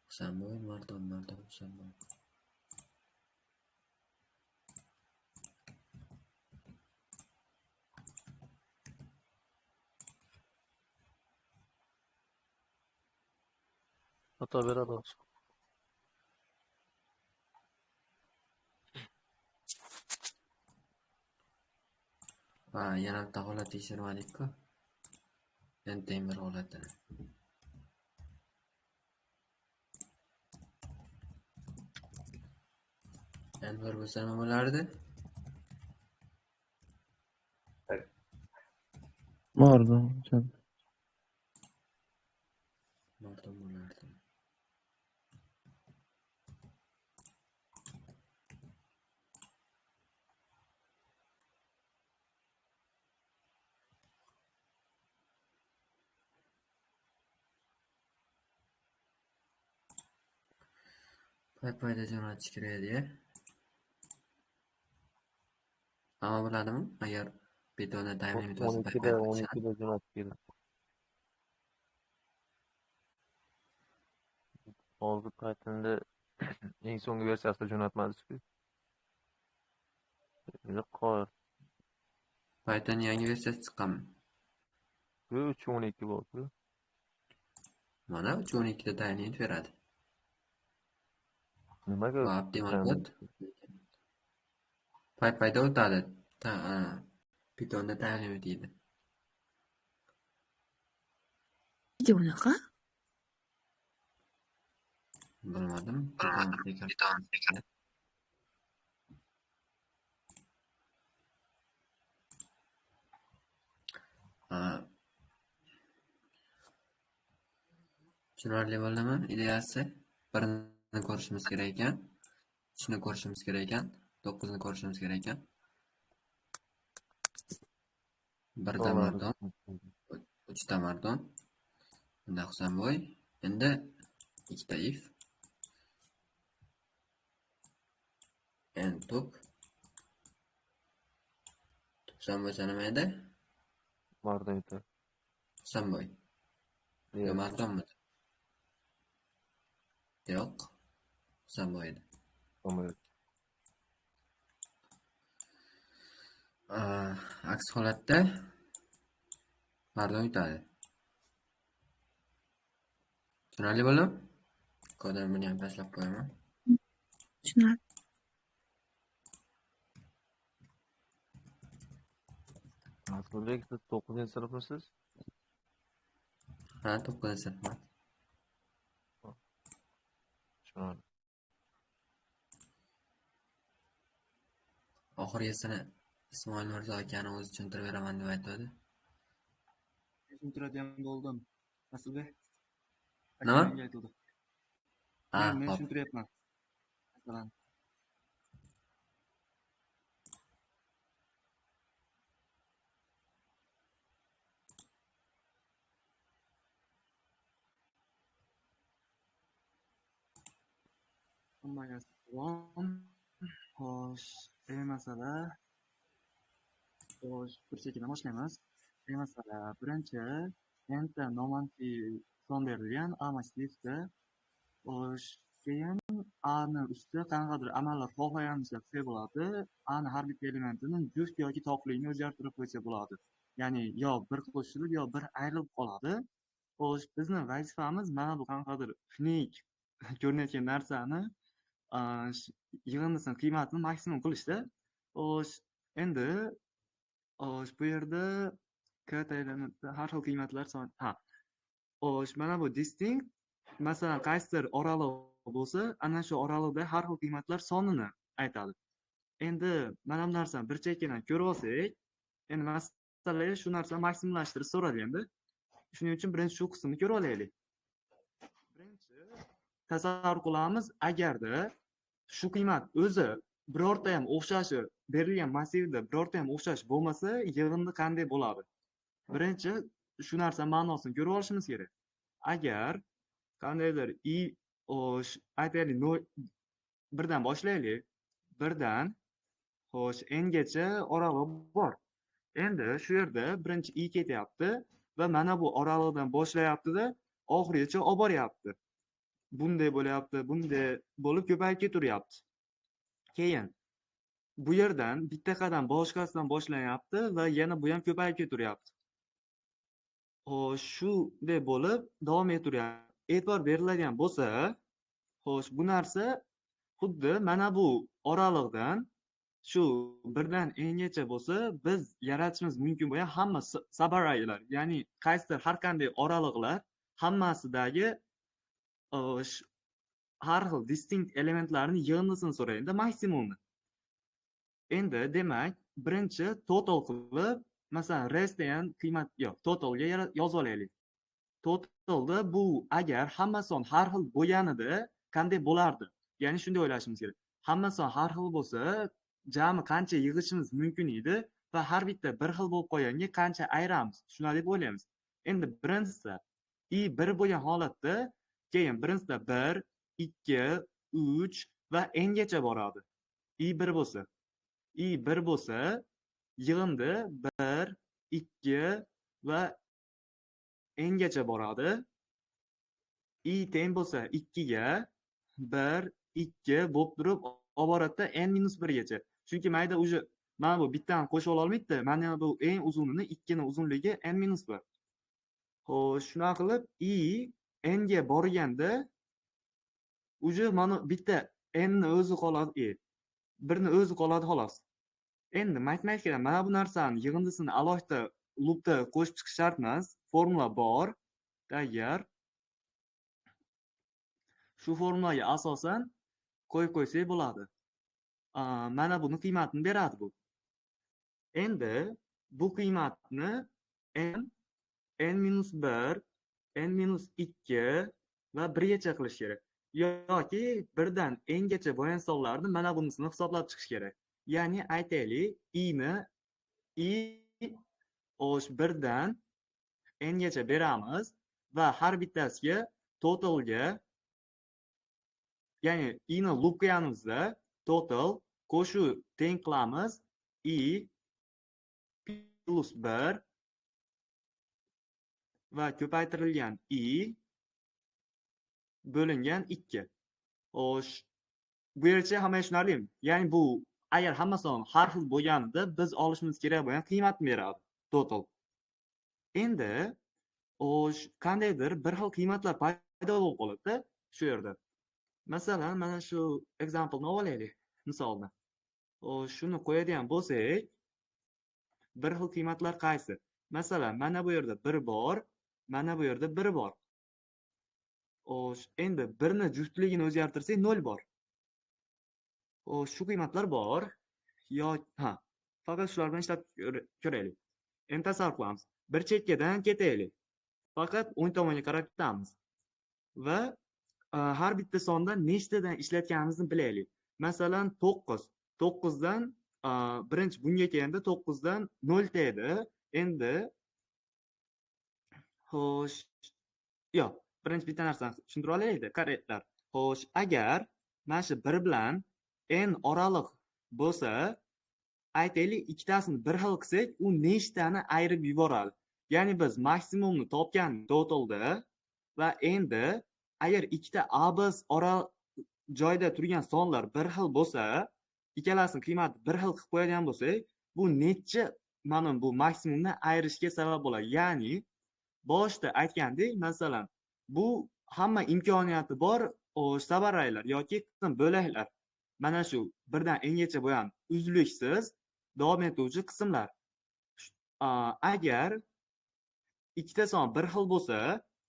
Husanboy, Mardon, Husanboy. Xato beradi hozir. Yana bitta holat tekshirmadik-ku. N teng 1 holatini. N 1 bo'lsa nima bo'lardi? Mardon. Mardon bo'lardi. Pay-payda jo'natish kerak edi-ya. Nima bo'ladimi? Agar betonda time limit bo'lsa pay-payda 12da jo'natib kerak. Hozir Pythonda eng so'nggi versiyasida jo'natmadingiz-ku. Qo'y. Python yangi versiyasi chiqqanmi? Bu 3.12 bo'ldi. Mana 3.12 da time limit beradi. Nimaga? Va optimal kod pay-payda o'tadi. Pythonda time limit edi. Nega unaqa? Bilmadim. Tushunarli bo'ldimi ideyasi? Birini ko'rishimiz kerak ekan, 3ni ko'rishimiz kerak ekan, 9ni ko'rishimiz kerak ekan. Birda Mardon, 3da Mardon, bunda Husanboy, endi 2ta if, endi to'p. Husanboy nima edi? Mardon edi. Husanboy. Yo, Mardonmidi? Yo'q, Husanboy edi. Aks holatda Mardon yutadi. Tushunarli bo'ldimi? Kodini buni ham tashlab qo'yaman. Tushunarli. Mas'ulbek, siz 9-sinfmisiz? Ha, 9-sinfman. Tushunarli. Oxirgisini Ismoil Mirzo akani o'zi tushuntirib beraman deb aytdi. Tushuntiradigan bo'ldim. Mas'ulbek. Nima? Menga aytdi. Men Hop. tushuntiryapman. Masalan, hammaga salom. Xo'sh, masala. Xo'sh, bir chekkadan boshlaymiz. Masala birinchi, enta nomanfiy son berilgan A massivda. Xo'sh, keyin A'ni ustida qanaqadir amallar xohlaganimizga qilsa bo'ladi. A'ni har bitta elementini juft yoki topligini o'zgartirib qo'ysa bo'ladi. Ya'ni yo bir qo'shilib, yo bir ayrilib qoladi. Xo'sh, bizni vazifamiz mana bu qanaqadir xunuk ko'rinayotgan narsani yig'indisini qiymatini maksimum qilishda. Xo'sh, endi bu yerda kata elementda har xil qiymatlar soni. Xo'sh, mana bu distinct. Masalan, qaysidir oraliq bo'lsa, ana shu oraliqda har xil qiymatlar sonini aytadi. Endi mana bu narsani bir chekkadan ko'rib olsak, endi masala shu narsani maksimumlashtirish so'ralganda, shuning uchun birinchi shu qismni ko'rib olaylik. Birinchi tasavvur qilamiz, agarda shu qiymat o'zi birorta ham o'xshashi berilgan massivda birorta ham o'xshash bo'lmasa, yig'indi qanday bo'ladi? Birinchi shu narsa ma'nosini ko'rib olishimiz kerak. Agar qandaydir aytaylik, birdan boshlaylik. Birdan xo'sh, n'gacha oraliq bor. Endi shu yerda birinchi i ketyapti va mana bu oraliqdan boshlayapti-da, oxirigacha olib boryapti. Bunday bo'lyapti, bunday bo'lib ko'payib ketaveryapti. Keyin bu yerdan bitta qadam boshqasidan boshlanyapti va yana bu ham ko'payib ketaveryapti. Xo'sh, shunday bo'lib davom etaveryapti. E'tibor beriladigan bo'lsa, xo'sh, bu narsa xuddi mana bu oraliqdan shu birdan n'gacha bo'lsa, biz yaratishimiz mumkin bo'lgan hamma subarraylar, ya'ni qaysidir har qanday oraliqlar hammasidagi har xil distinct elementlarni yig'indisini so'raydi, maksimumni. Endi demak, birinchi total qilib, masalan, rest degan qiymat yo'q, totalga yozib olaylik. Totalda bu agar hamma son har xil bo'lganida qanday bo'lardi? Ya'ni shunday o'ylashimiz kerak. Hamma son har xil bo'lsa, jami qancha yig'ishimiz mumkin edi va har bitta bir xil bo'lib qolganga qancha ayiramiz? Shuni deb o'ylaymiz. Endi birinchisi i 1 bo'lgan holatda, keyin birinchisida 1, 2, 3 va n'gacha boradi. i 1 bo'lsa. i 1 bo'lsa, yig'indi 1, 2 va n'gacha boradi. i teng bo'lsa 2 ga 1, 2 bo'lib turib olib boradida n-1 gacha. Chunki mayda уже mana bu bittani qo'shib ola olmaydi. Mana bu eng uzunini 2 ning uzunligi n-1. Xo'sh, shuna qilib i n ga borganda уже mana bitta n ni o'zi qoladi, birni o'zi qoladi xolos. Endi matematikadan mana bu narsani yig'indisini alohida lupda qo'shib chiqish shart emas. Formula bor. Agar shu formulaga asosan qo'yib qo'ysak bo'ladi. Mana buni qiymatini beradi bu. Endi bu qiymatni n-1, n-2 va 1gacha qilish kerak. Yoki 1 dan n-gacha bo'lgan sonlarni mana bunisini hisoblab chiqish kerak. Ya'ni aytaylik, i 1 dan n-gacha beramiz va har bittasiga totalga, ya'ni i'ni loop qilganimizda total qo'shuv teng qilamiz i plus 1 va ko'paytirilgan i bo'lingan 2. Xo'sh, bu yercha hamma tushunarlimi? Ya'ni bu agar hamma son har xil bo'lganida biz olishimiz kerak bo'lgan qiymatni beradi total. Endi xo'sh, qandaydir bir xil qiymatlar paydo bo'lib qoladi shu yerda. Masalan, mana shu exampleni olaylik, misolni. Xo'sh, shuni qo'yadigan bo'lsak, bir xil qiymatlar qaysi? Masalan, mana bu yerda 1 bor, mana bu yerda 1 bor. Xo'sh, endi 1 ni juftligini o'zgartirsak 0 bor. Xo'sh, shu qiymatlar bor. Faqat shular bilan ishlab ko'raylik. Endi tasavvur qilamiz. Bir chekkadan ketaylik. Faqat o'ng tomonga qarab ketamiz. Va har bitta sondan nechtadan ishlatganimizni bilaylik. Masalan, 9. 9 dan birinchi bunga kelganda 9 dan 0 ta edi. Endi xo'sh, yo'q, birinchi bitta narsani tushuntira olaylik-da, qaranglar. Xo'sh, agar mana shu 1 bilan n oraliq bo'lsa, aytaylik, ikkitasini bir xil qilsak, u nechtani ayirib yuboradi. Ya'ni biz maksimumni topgan totalda va endi agar ikkita abs joyda turgan sonlar bir xil bo'lsa, ikkalasining qiymati bir xil qilib qo'yadigan bo'lsak, bu necha mana bu maksimumni ayirishga sabab bo'ladi. Ya'ni boshda aytgandek, masalan, bu hamma imkoniyati bor savaraylar yoki qism bo'laklar. Mana shu 1 dan n-gacha bo'lgan uzluksiz davom etuvchi qismlar. Agar ikkita son bir xil bo'lsa,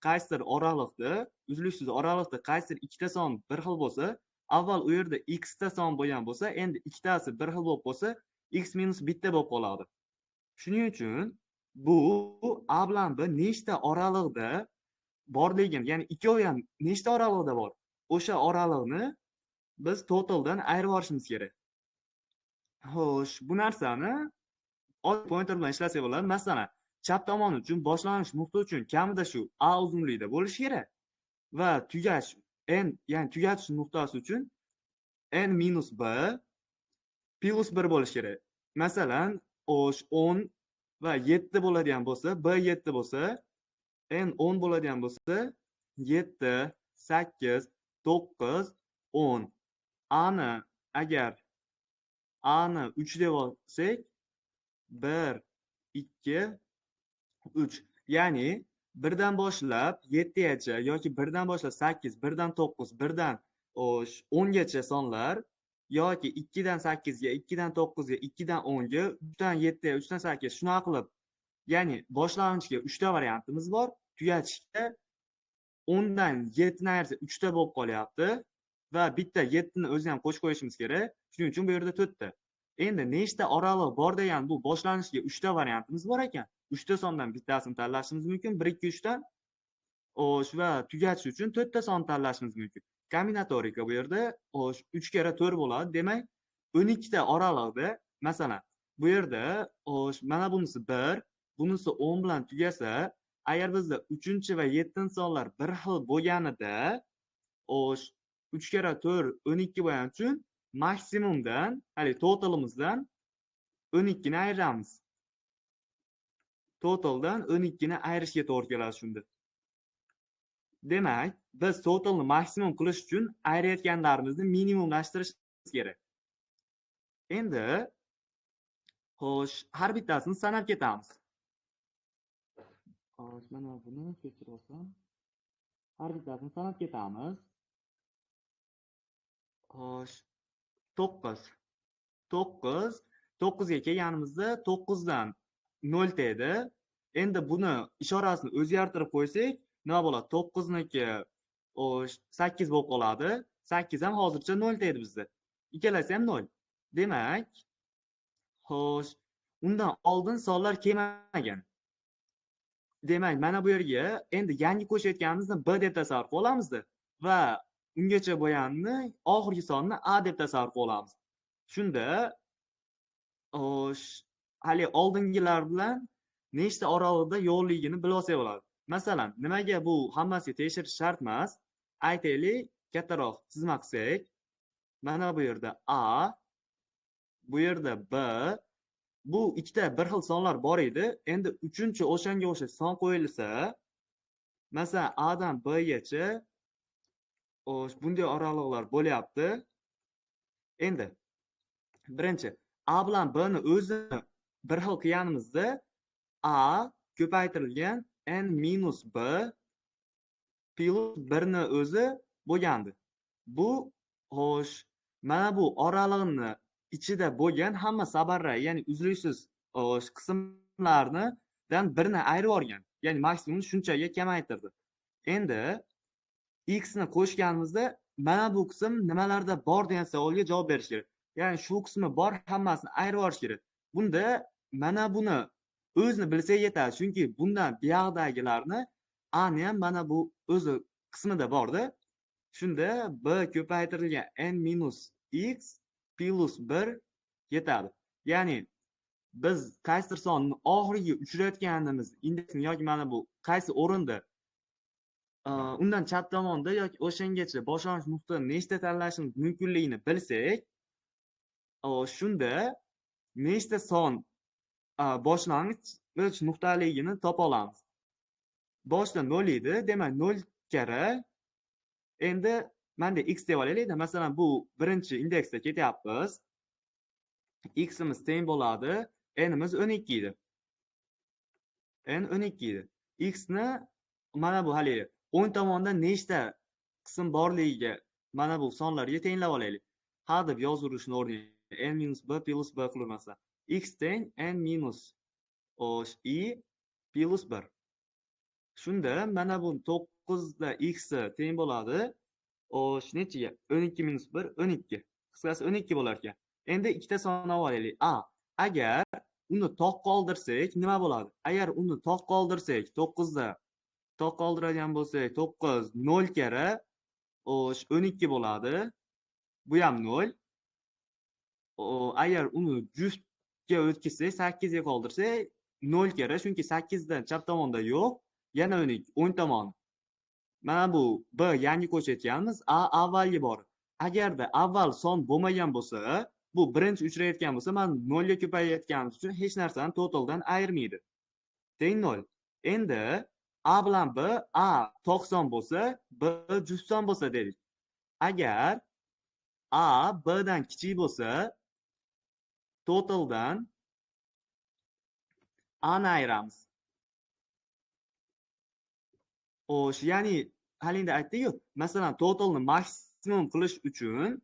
qaysidir oraliqda, uzluksiz oraliqda qaysidir ikkita son bir xil bo'lsa, avval u yerda x ta son bo'lgan bo'lsa, endi ikkitasi bir xil bo'lib qolsa, x minus bitta bo'lib qoladi. Shuning uchun bu a bilan b nechta oraliqda borligini, ya'ni ikkovi ham nechta oraliqda bor, o'sha oraliqni biz totaldan ayirib olishimiz kerak. Xo'sh, bu narsani oddiy pointer bilan ishlasak bo'ladi. Masalan, chap tomon uchun boshlanish nuqta uchun kamida shu a uzunligida bo'lishi kerak va tugash n, ya'ni tugatish nuqtasi uchun n minus b plus 1 bo'lishi kerak. Masalan, 10 va 7 bo'ladigan bo'lsa, b 7 bo'lsa, n 10 bo'ladigan bo'lsa, 7, 8, 9, 10. Ani agar a ni 3 deb olsak, 1, 2, 3. Ya'ni 1 dan boshlab 7 gacha yoki 1 dan boshlab 8, 1 dan 9, 1 dan 10 gacha sonlar yoki 2 dan 8 ga, 2 dan 9 ga, 2 dan 10 ga, 3 dan 7 ga, 3 dan 8 ga shunaqa qilib, ya'ni boshlanishga 3 ta variantimiz bor, tugatishga 10 dan 7 ni ayirsa 3 ta bo'lib qolyapti va bitta 7 ni o'zi ham qo'shib qo'yishimiz kerak. Shuning uchun bu yerda 4 ta. Endi nechta oraliq bor degan bu boshlanishga 3 ta variantimiz bor ekan. 3 ta sondan bittasini tanlashimiz mumkin, 1, 2, 3 dan. Va tugatish uchun 4 ta son tanlashimiz mumkin. Kombinatorika bu yerda 3 kere 4 bo'ladi. Demak, 12 ta oraliqda, masalan, bu yerda mana bunisi 1, bunisi 10 bilan tugasa, agar bizda 3-chi va 7-chi sonlar bir xil bo'lganida, 3 kere 4 12 bo'lgani uchun maksimumdan, hali totalimizdan 12 ni ayiramiz. Totaldan 12 ni ayirishga to'g'ri keladi shunda. Demak, biz totalni maksimum qilish uchun ayirayotganlarimizni minimumlashtirishimiz kerak. Endi xo'sh, har bittasini sanab ketamiz. Xo'sh, mana buni ko'chirib olsam, har bittasini sanab ketamiz. Xo'sh, 9. 9 ga kelganimizda 9 dan 0 ta edi. Endi buni ishorasini o'zgartirib qo'ysak, nima bo'ladi? 9 niki 8 bo'lib qoladi. 8 ham hozircha 0 ta edi bizda. Ikkalasi ham 0. Demak, xo'sh, undan oldin sonlar kelmagan. demak, mana bu yerga endi yangi qo'shayotganimizni b deb tasavvur qilib olamizda va ungacha bo'lganini oxirgi sonni a deb tasavvur qilib olamiz. Shunda hali oldingilar bilan nechta oralig'ida yo'qligini bilib olsak bo'ladi. Masalan, nimaga bu hammasiga tekshirish shart emas? Aytaylik, kattaroq chizma qilsak, mana bu yerda a, bu yerda b, bu ikkita bir xil sonlar bor edi. Endi uchinchi o'shanga o'xshash son qo'yilsa, masalan, a dan b gacha bunday oraliqlar bo'lyapti. Endi birinchi a bilan b ni o'zini bir xil qilganimizda a ko'paytirilgan n minus b plus 1 ni o'zi bo'lgandi. Bu xo'sh, mana bu oraliqni ichida bo'lgan hamma sabarlar, ya'ni uzluksiz qismlardan birini ayirib olgan. Ya'ni maksimum shunchaga kamaytirdi. Endi x ni qo'shganimizda mana bu qism nimalarda bor degan savolga javob berish kerak. Ya'ni shu qismi bor, hammasini ayirib olish kerak. Bunda mana buni o'zini bilsak yetadi, chunki bundan buyog'idagilarni a ni ham mana bu o'zi qismida borda. Shunda b ko'paytirilgan n minus x plus 1 yetadi. Ya'ni biz qaysidir sonni oxiriga uchrayotganimiz indeksni yoki mana bu qaysi o'rinda undan chap tomonda yoki o'shangacha boshlanish nuqtani nechta tanlashimiz mumkinligini bilsak, shunda nechta son boshlang'ich nuqtaligini topa olamiz. Boshda 0 edi, demak 0 karra. Endi menda x deb olaylik. Masalan, bu birinchi indeksda ketyapmiz. X'imiz teng bo'ladi, n'imiz 12 edi. N 12 edi. X ni mana bu hali o'ng tomonda nechta qism borligiga mana bu sonlarga tenglab olaylik. Ha deb yozishni o'rniga n minus b plus b qilinmasa. X teng n minus i plus 1. Shunda mana bu 9 da x teng bo'ladi. Nechiga? 12 minus 1 12. Qisqasi 12 bo'lar ekan. Endi ikkita sonni olaylik. Agar uni toq qoldirsak nima bo'ladi? Agar uni toq qoldirsak, 9 da toq qoldiradigan bo'lsak, 9 0 karra 12 bo'ladi. Bu ham 0. Agar uni juftga o'tkazsak, 8 ga qoldirsak 0 karra, chunki 8 dan chap tomonda yo'q, yana 12 o'ng tomon. Mana bu b yangi qo'shayotganmiz, a avvalgi bor. Agarda avval son bo'lmagan bo'lsa, bu birinchi uchrayotgan bo'lsa, mana 0 ga ko'payayotganimiz uchun hech narsani totaldan ayirmaydi. Teng 0. Endi a bilan b, a to'q son bo'lsa, b juft son bo'lsa dedik. Agar a b dan kichik bo'lsa, totaldan a ni ayiramiz. Ya'ni halingda aytdik-ku, masalan, totalni maksimum qilish uchun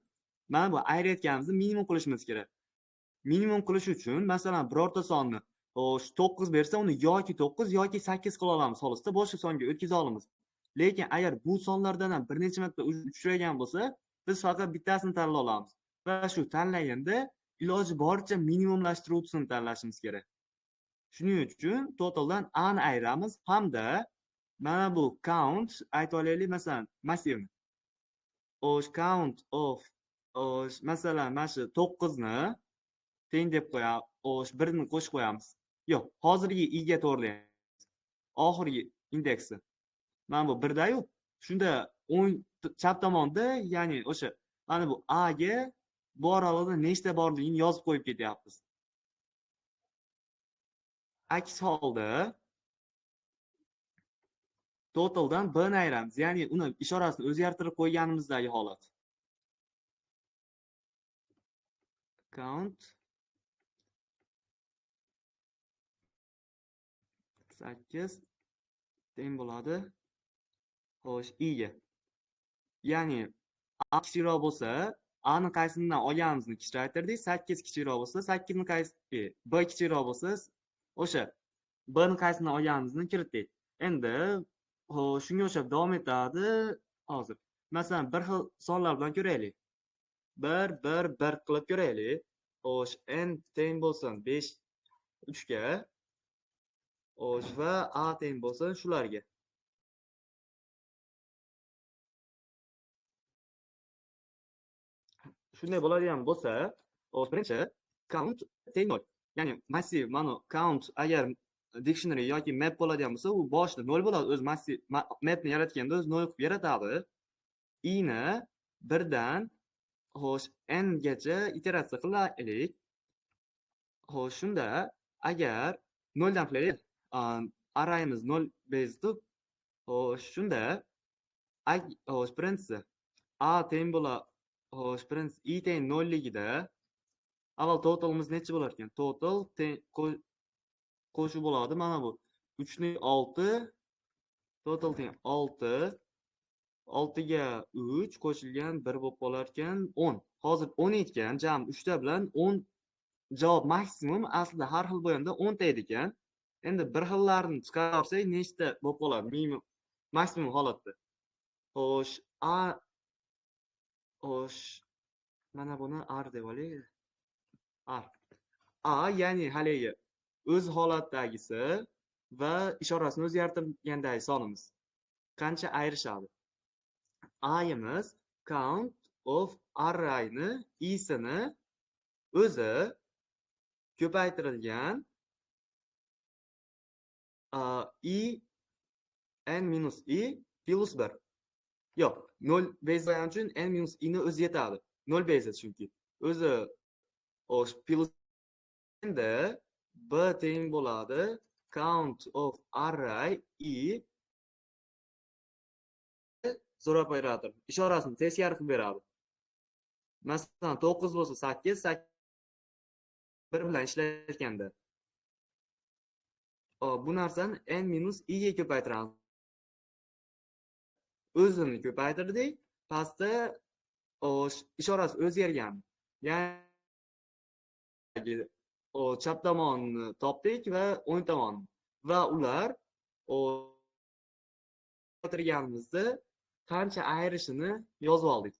mana bu ayirayotganimizni minimum qilishimiz kerak. Minimum qilish uchun, masalan, birorta sonni 9 bersa, uni yoki 9 yoki 8 qila olamiz xolisda, boshqa songa o'tkaza olamiz. Lekin agar bu sonlardan ham bir necha marta uchragan bo'lsa, biz faqat bittasini tanlay olamiz. Va shu tanlaganda iloji boricha minimumlashtiruvchisini tanlashimiz kerak. Shuning uchun totaldan a ni ayiramiz hamda mana bu count aytib olaylik, masalan, massivni. Count of masalan, mana shu 9 ni teng deb qo'yamiz, 1 ni qo'shib qo'yamiz. Yo'q, hozirgi i ga to'g'rilaymiz. Oxirgi indeksi. Mana bu 1 da-yu. Shunda o'ng chap tomonda, ya'ni o'sha mana bu a ga bu oraliqda nechta borligini yozib qo'yib ketyapmiz. Aks holda totaldan b ni ayiramiz. Ya'ni uni ishorasini o'zgartirib qo'yganimizdagi holat. Count 8 teng bo'ladi. Xo'sh, i ga. Ya'ni a kichikroq bo'lsa, a ni qaysidan olganimizni kichiraytirdik. 8 kichikroq bo'lsa, 8 ni qaysi b kichikroq bo'lsa, o'sha b ni qaysidan olganimizni kiritdik. Endi shunga o'xshab davom etadi. Hozir masalan, bir xil sonlar bilan ko'raylik. 1 1 1 qilib ko'raylik. Xo'sh, n teng bo'lsin 5 3 ga. Xo'sh, va a teng bo'lsa shularga. Shunday bo'ladigan bo'lsa, birinchi count teng 0. Ya'ni massiv mana count agar dictionary yoki map bo'ladigan bo'lsa, u boshida 0 bo'ladi. O'z massiv mapni yaratganda o'zi 0 qilib yaratadi. I ni 1 dan xo'sh n gacha iteratsiya qilaylik. Xo'sh, shunda agar 0 dan qilaylik, arrayimiz 0 base deb, xo'sh, shunda xo'sh, birinchisi a teng bo'ladi. Xo'sh, birinchisi i teng 0 ligida avval totalimiz necha bo'lar ekan? Total qo'shib bo'ladi. Mana bu 3 ning 6, total teng 6, 6 ga 3 qo'shilgan 1 bo'lib qolar ekan 10. Hozir 10 ekan, jami 3 ta bilan 10 javob maksimum aslida har xil bo'lganda 10 ta edi ekan. Endi bir xillarni chiqarsak nechta bo'lib qoladi? Minimum maksimum holatda. Xo'sh, xo'sh, mana buni r deb olaylik. A ya'ni haligi o'z holatdagisi va ishorasini o'zgartirgandagi sonimiz qancha ayrishadi? A'imiz count of arrayni i'sini o'zi ko'paytirilgan i n minus i plus 1. Yo'q, 0 base bo'lgani uchun n minus i ni o'zi yetadi. 0 base chunki. O'zi plus endi b teng bo'ladi count of array i zo'r operator ishorasini teskari qilib beradi. Masalan 9 bo'lsa 8, 8 1 bilan ishlayotganda bu narsani n minus i ga ko'paytiramiz. O'zini ko'paytirdik, pastda ishorasi o'zgargan. Ya'ni chap tomonni topdik va o'ng tomonni va ular o'tirganimizda qancha ayrishini yozib oldik.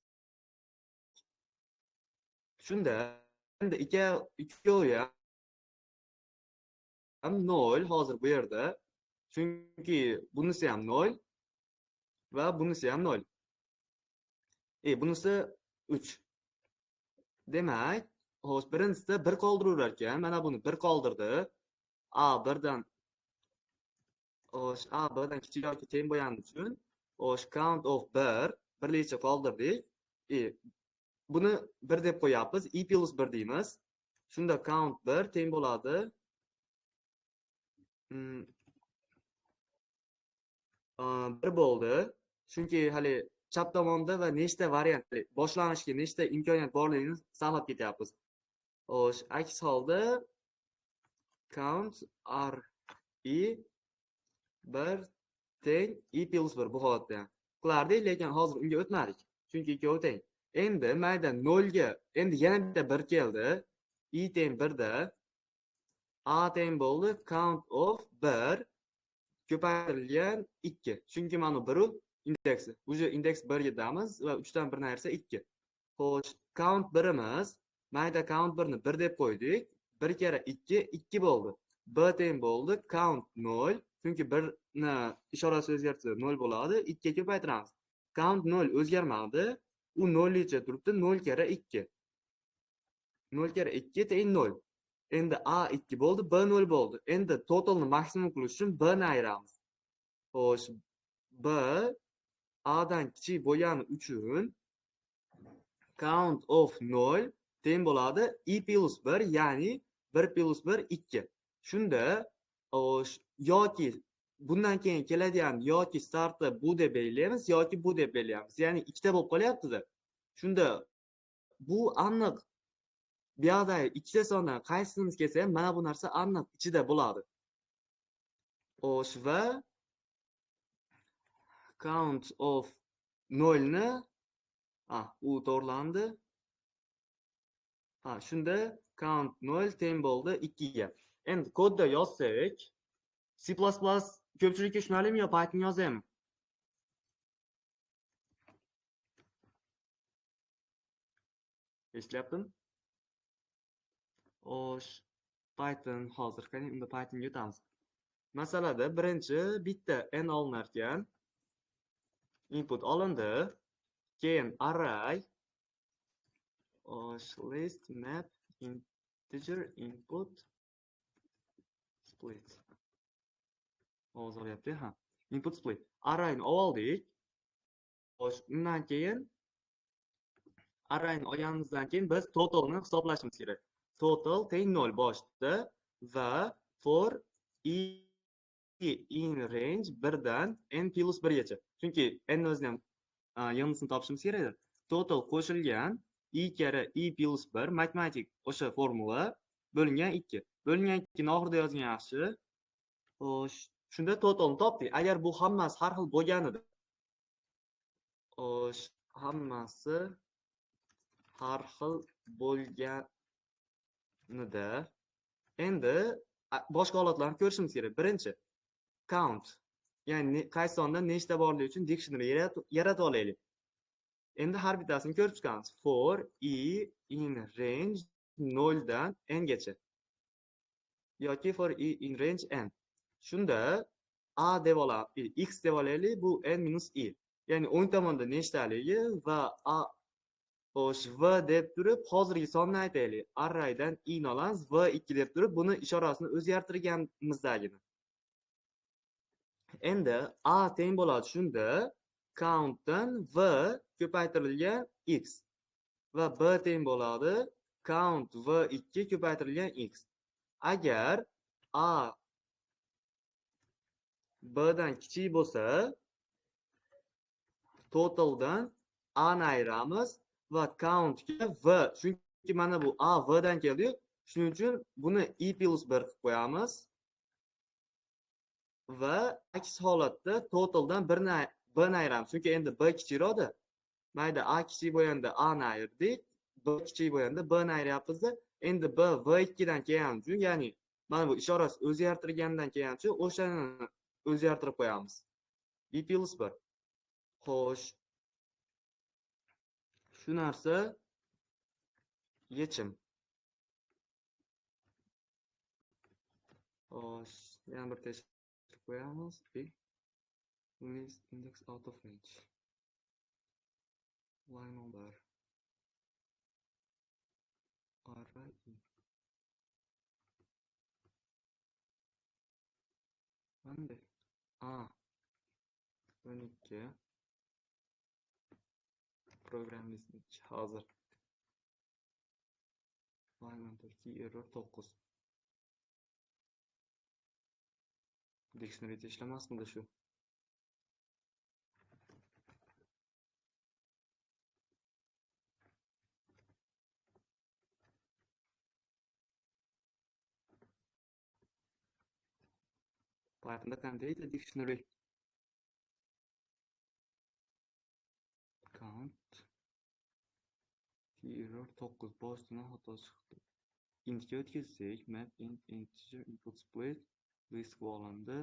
Shunda endi ikkovi ham 0 hozir bu yerda. Chunki bunisi ham 0 va bunisi ham 0. Bunisi 3. Demak, xo'sh, birinchisida 1 qoldiraverar ekan. Mana buni 1 qoldirdi. A 1dan xo'sh, A 1dan kichik yoki teng bo'lgani uchun xo'sh, count of 1 birlicha qoldirdik. Buni 1 deb qo'yapmiz. I plus 1 deymiz. Shunda count 1 teng bo'ladi 1 bo'ldi. Chunki hali chap tomonda va nechta variant, boshlanishga nechta imkoniyat borligini sanab ketyapmiz. Xo'sh, aks holda count r i 1 teng i plus 1 bu holatda ham qilardik, lekin hozir unga o'tmadik. Chunki ikkovi teng. Endi mayda 0 ga endi yana bitta 1 keldi. I teng 1 da a teng bo'ldi count of 1 ko'paytirilgan 2. Chunki mana bu indeksi. Uje indeks 1 ga damiz va 3 dan 1 ni ayirsa 2. Xo'sh, count 1imiz mayda count 1 ni 1 deb qo'ydik. 1 kere 2 2 bo'ldi. B teng bo'ldi count 0. Chunki 1 ni ishorasi o'zgarsa 0 bo'ladi. 2 ga ko'paytiramiz. Count 0 o'zgarmadi. U 0 licha turibdi. 0 kere 2. 0 kere 2 teng 0. Endi A 2 bo'ldi, B 0 bo'ldi. Endi totalni maksimum qilish uchun B ni ayiramiz. Xo'sh, B A dan kichik bo'lgani uchun count of 0 teng bo'ladi I plus 1, ya'ni 1 plus 1 2. Shunda yoki bundan keyin keladigan yoki startda bu deb belgilaymiz yoki bu deb belgilaymiz. Ya'ni ikkita bo'lib qolyapti-da. Shunda bu aniq bu yoqdagi ikkita sondan qaysimiz kelsa ham mana bu narsa aniq ichida bo'ladi. Xo'sh, va count of 0 ni u to'g'rilandi. Shunda count 0 teng bo'ldi 2 ga. Endi kodda yozsak, C++ ko'pchilikka tushunarlimi yo Python yozaymi? Eshityaptimi? Xo'sh, Python hozir qani, unda Pythonga o'tamiz. Masalada birinchi bitta n olinar ekan. Input olindi. Keyin array list map integer input split. Ovoz olyapti, ha. Input split. Arrayni oldik. Undan keyin arrayni olganimizdan keyin biz totalni hisoblashimiz kerak. Total teng 0 boshda va for i in range 1 dan n plus 1 gacha. Chunki n o'zini ham yig'indisini topishimiz kerak edi. Total qo'shilgan i kara i plus 1 matematik o'sha formula bo'lingan 2. Bo'lingan 2 ni oxirida yozgan yaxshi. Xo'sh, shunda totalni topdik. Agar bu hammasi har xil bo'lganida, xo'sh, hammasi har xil bo'lganida endi boshqa holatlarni ko'rishimiz kerak. Birinchi count, ya'ni qaysi sonda nechta borligi uchun dictionary yaratib olaylik. Endi har bittasini ko'rib chiqamiz. For i in range 0 dan n gacha yoki for i in range n. Shunda a deb olamiz, x deb olaylik, bu n minus i. Ya'ni o'ng tomonda nechtaligi va a xo'sh v deb turib hozirgi sonni aytaylik. Arraydan i ni olamiz, v2 deb turib buni ishorasini o'zgartirganimizdagini. Endi a teng bo'ladi shunda countdan v ko'paytirilgan x va b teng bo'ladi count v2 ko'paytirilgan x. Agar a b dan kichik bo'lsa, totaldan a ni ayiramiz va countga v, chunki mana bu a v dan keldi, shuning uchun buni i plus 1 qilib qo'yamiz va aks holatda totaldan b ni ayiramiz. Chunki endi b kichikroqda. Mayda a kichik bo'lganda a ni ayirdik, b kichik bo'lganda b ni ayiryapmiz-da. Endi b v2 dan kelgani uchun, ya'ni mana bu ishorasi o'zgartirgandan kelgani uchun o'shani o'zgartirib qo'yamiz. i plus 1. Xo'sh. Shu narsa yechim. Xo'sh, yana bir tekshirib qo'yamiz. List index out of range. Line number. Array. Endi a 12 programmist hozir. Line number key error 9. Dictionary ishlamasmidi shu? Pythonda qanday edi dictionary? Count key error 9 boshdan xato chiqdi. Intga o'tkazsak, map int integer input split list olindi.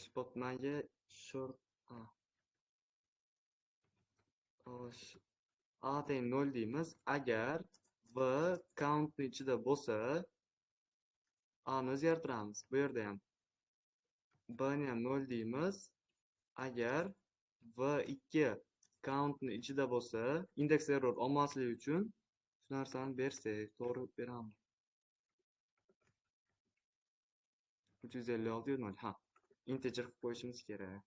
Shpotmaga short a teng 0 deymiz. Agar v count ni ichida bo'lsa, a ni o'zgartiramiz. Bu yerda ham b ni ham 0 deymiz. Agar v2 count ni ichida bo'lsa, index error olmasligi uchun shu narsani bersak, to'g'ri beramiz. 356 yo'l, ha. Integer qilib qo'yishimiz kerak.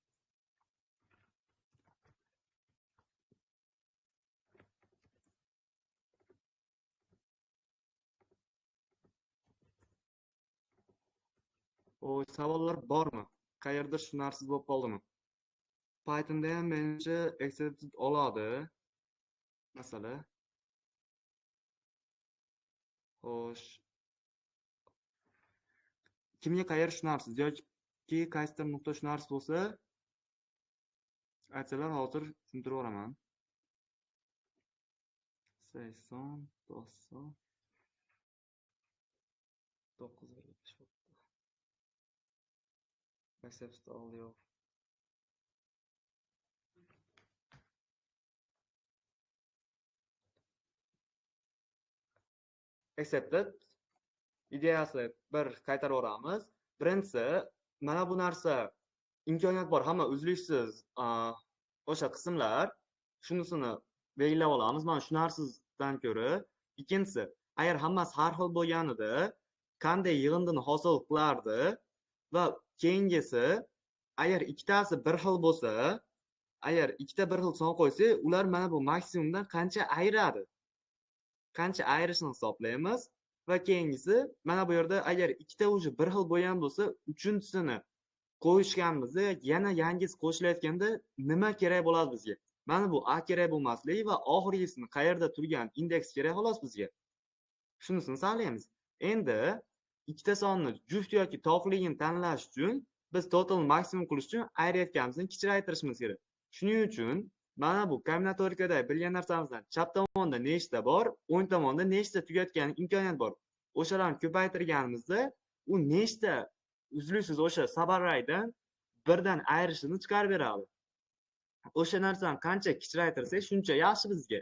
Savollar bormi? Qayerdir tushunarsiz bo'lib qoldimi? Pythonda ham menimcha accepted oladi. Masala. Xo'sh. Kimga qayer tushunarsiz yoki qaysidir nuqta tushunarsiz bo'lsa, aytsalar hozir tushuntirib o'raman. 80, 90, 955. Accepted all yo'q. accepted ideyasi bir qaytarib yuboramiz. Birinchisi, mana bu narsa imkoniyat bor, hamma uzluksiz o'sha qismlar, shunisini belgilab olamiz. Mana shu narsadan ko'ra. Ikkinchisi, agar hammasi har xil bo'lganida qanday yig'indini hosil qilardi va keyingisi, agar ikkitasi bir xil bo'lsa, agar ikkita bir xil son qo'ysak, ular mana bu maksimumdan qancha ayiradi? Qancha ayirishni hisoblaymiz va keyingisi, mana bu yerda agar ikkita уже bir xil bo'lgan bo'lsa, uchinchisini qo'yishganimizda, yana yangisi qo'shilayotganda nima kerak bo'ladi bizga? Mana bu a kerak bo'lmasligi va oxirgisini qayerda turgan indeks kerak xolos bizga. Shunisini saqlaymiz. Endi ikkita sonni juft yoki tog'ligini tanlash uchun biz total maksimum qilish uchun ayirayotganimizni kichraytirishimiz kerak. Shuning uchun mana bu kombinatorikada bilgan narsamizdan chap tomonda nechta bor, o'ng tomonda nechta tugatgan imkoniyat bor. O'shalarni ko'paytirganimizda u nechta uzluksiz o'sha sabarraydan birdan ayirishini chiqarib beradi. O'sha narsani qancha kichraytirsak, shuncha yaxshi bizga.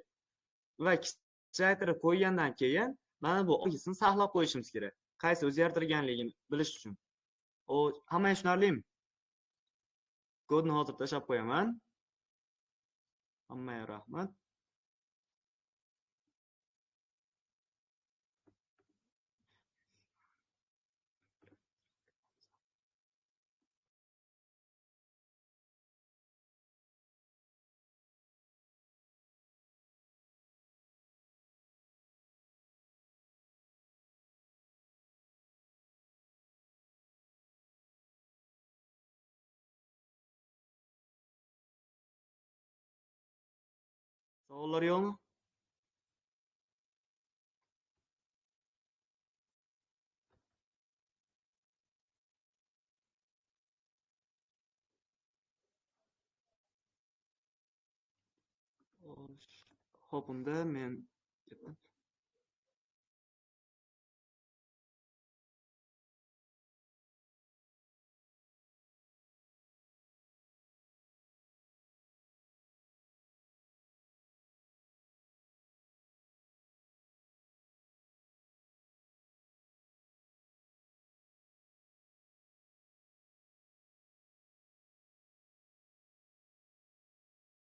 Va kichraytirib qo'ygandan keyin mana bu oxirgisini saqlab qo'yishimiz kerak. Qaysi o'zgartirganligini bilish uchun. Hamma tushunarlimi? Kodni hozir tashlab qo'yaman. Hammaga rahmat. Savollar yo'qmi? Xo'p, unda men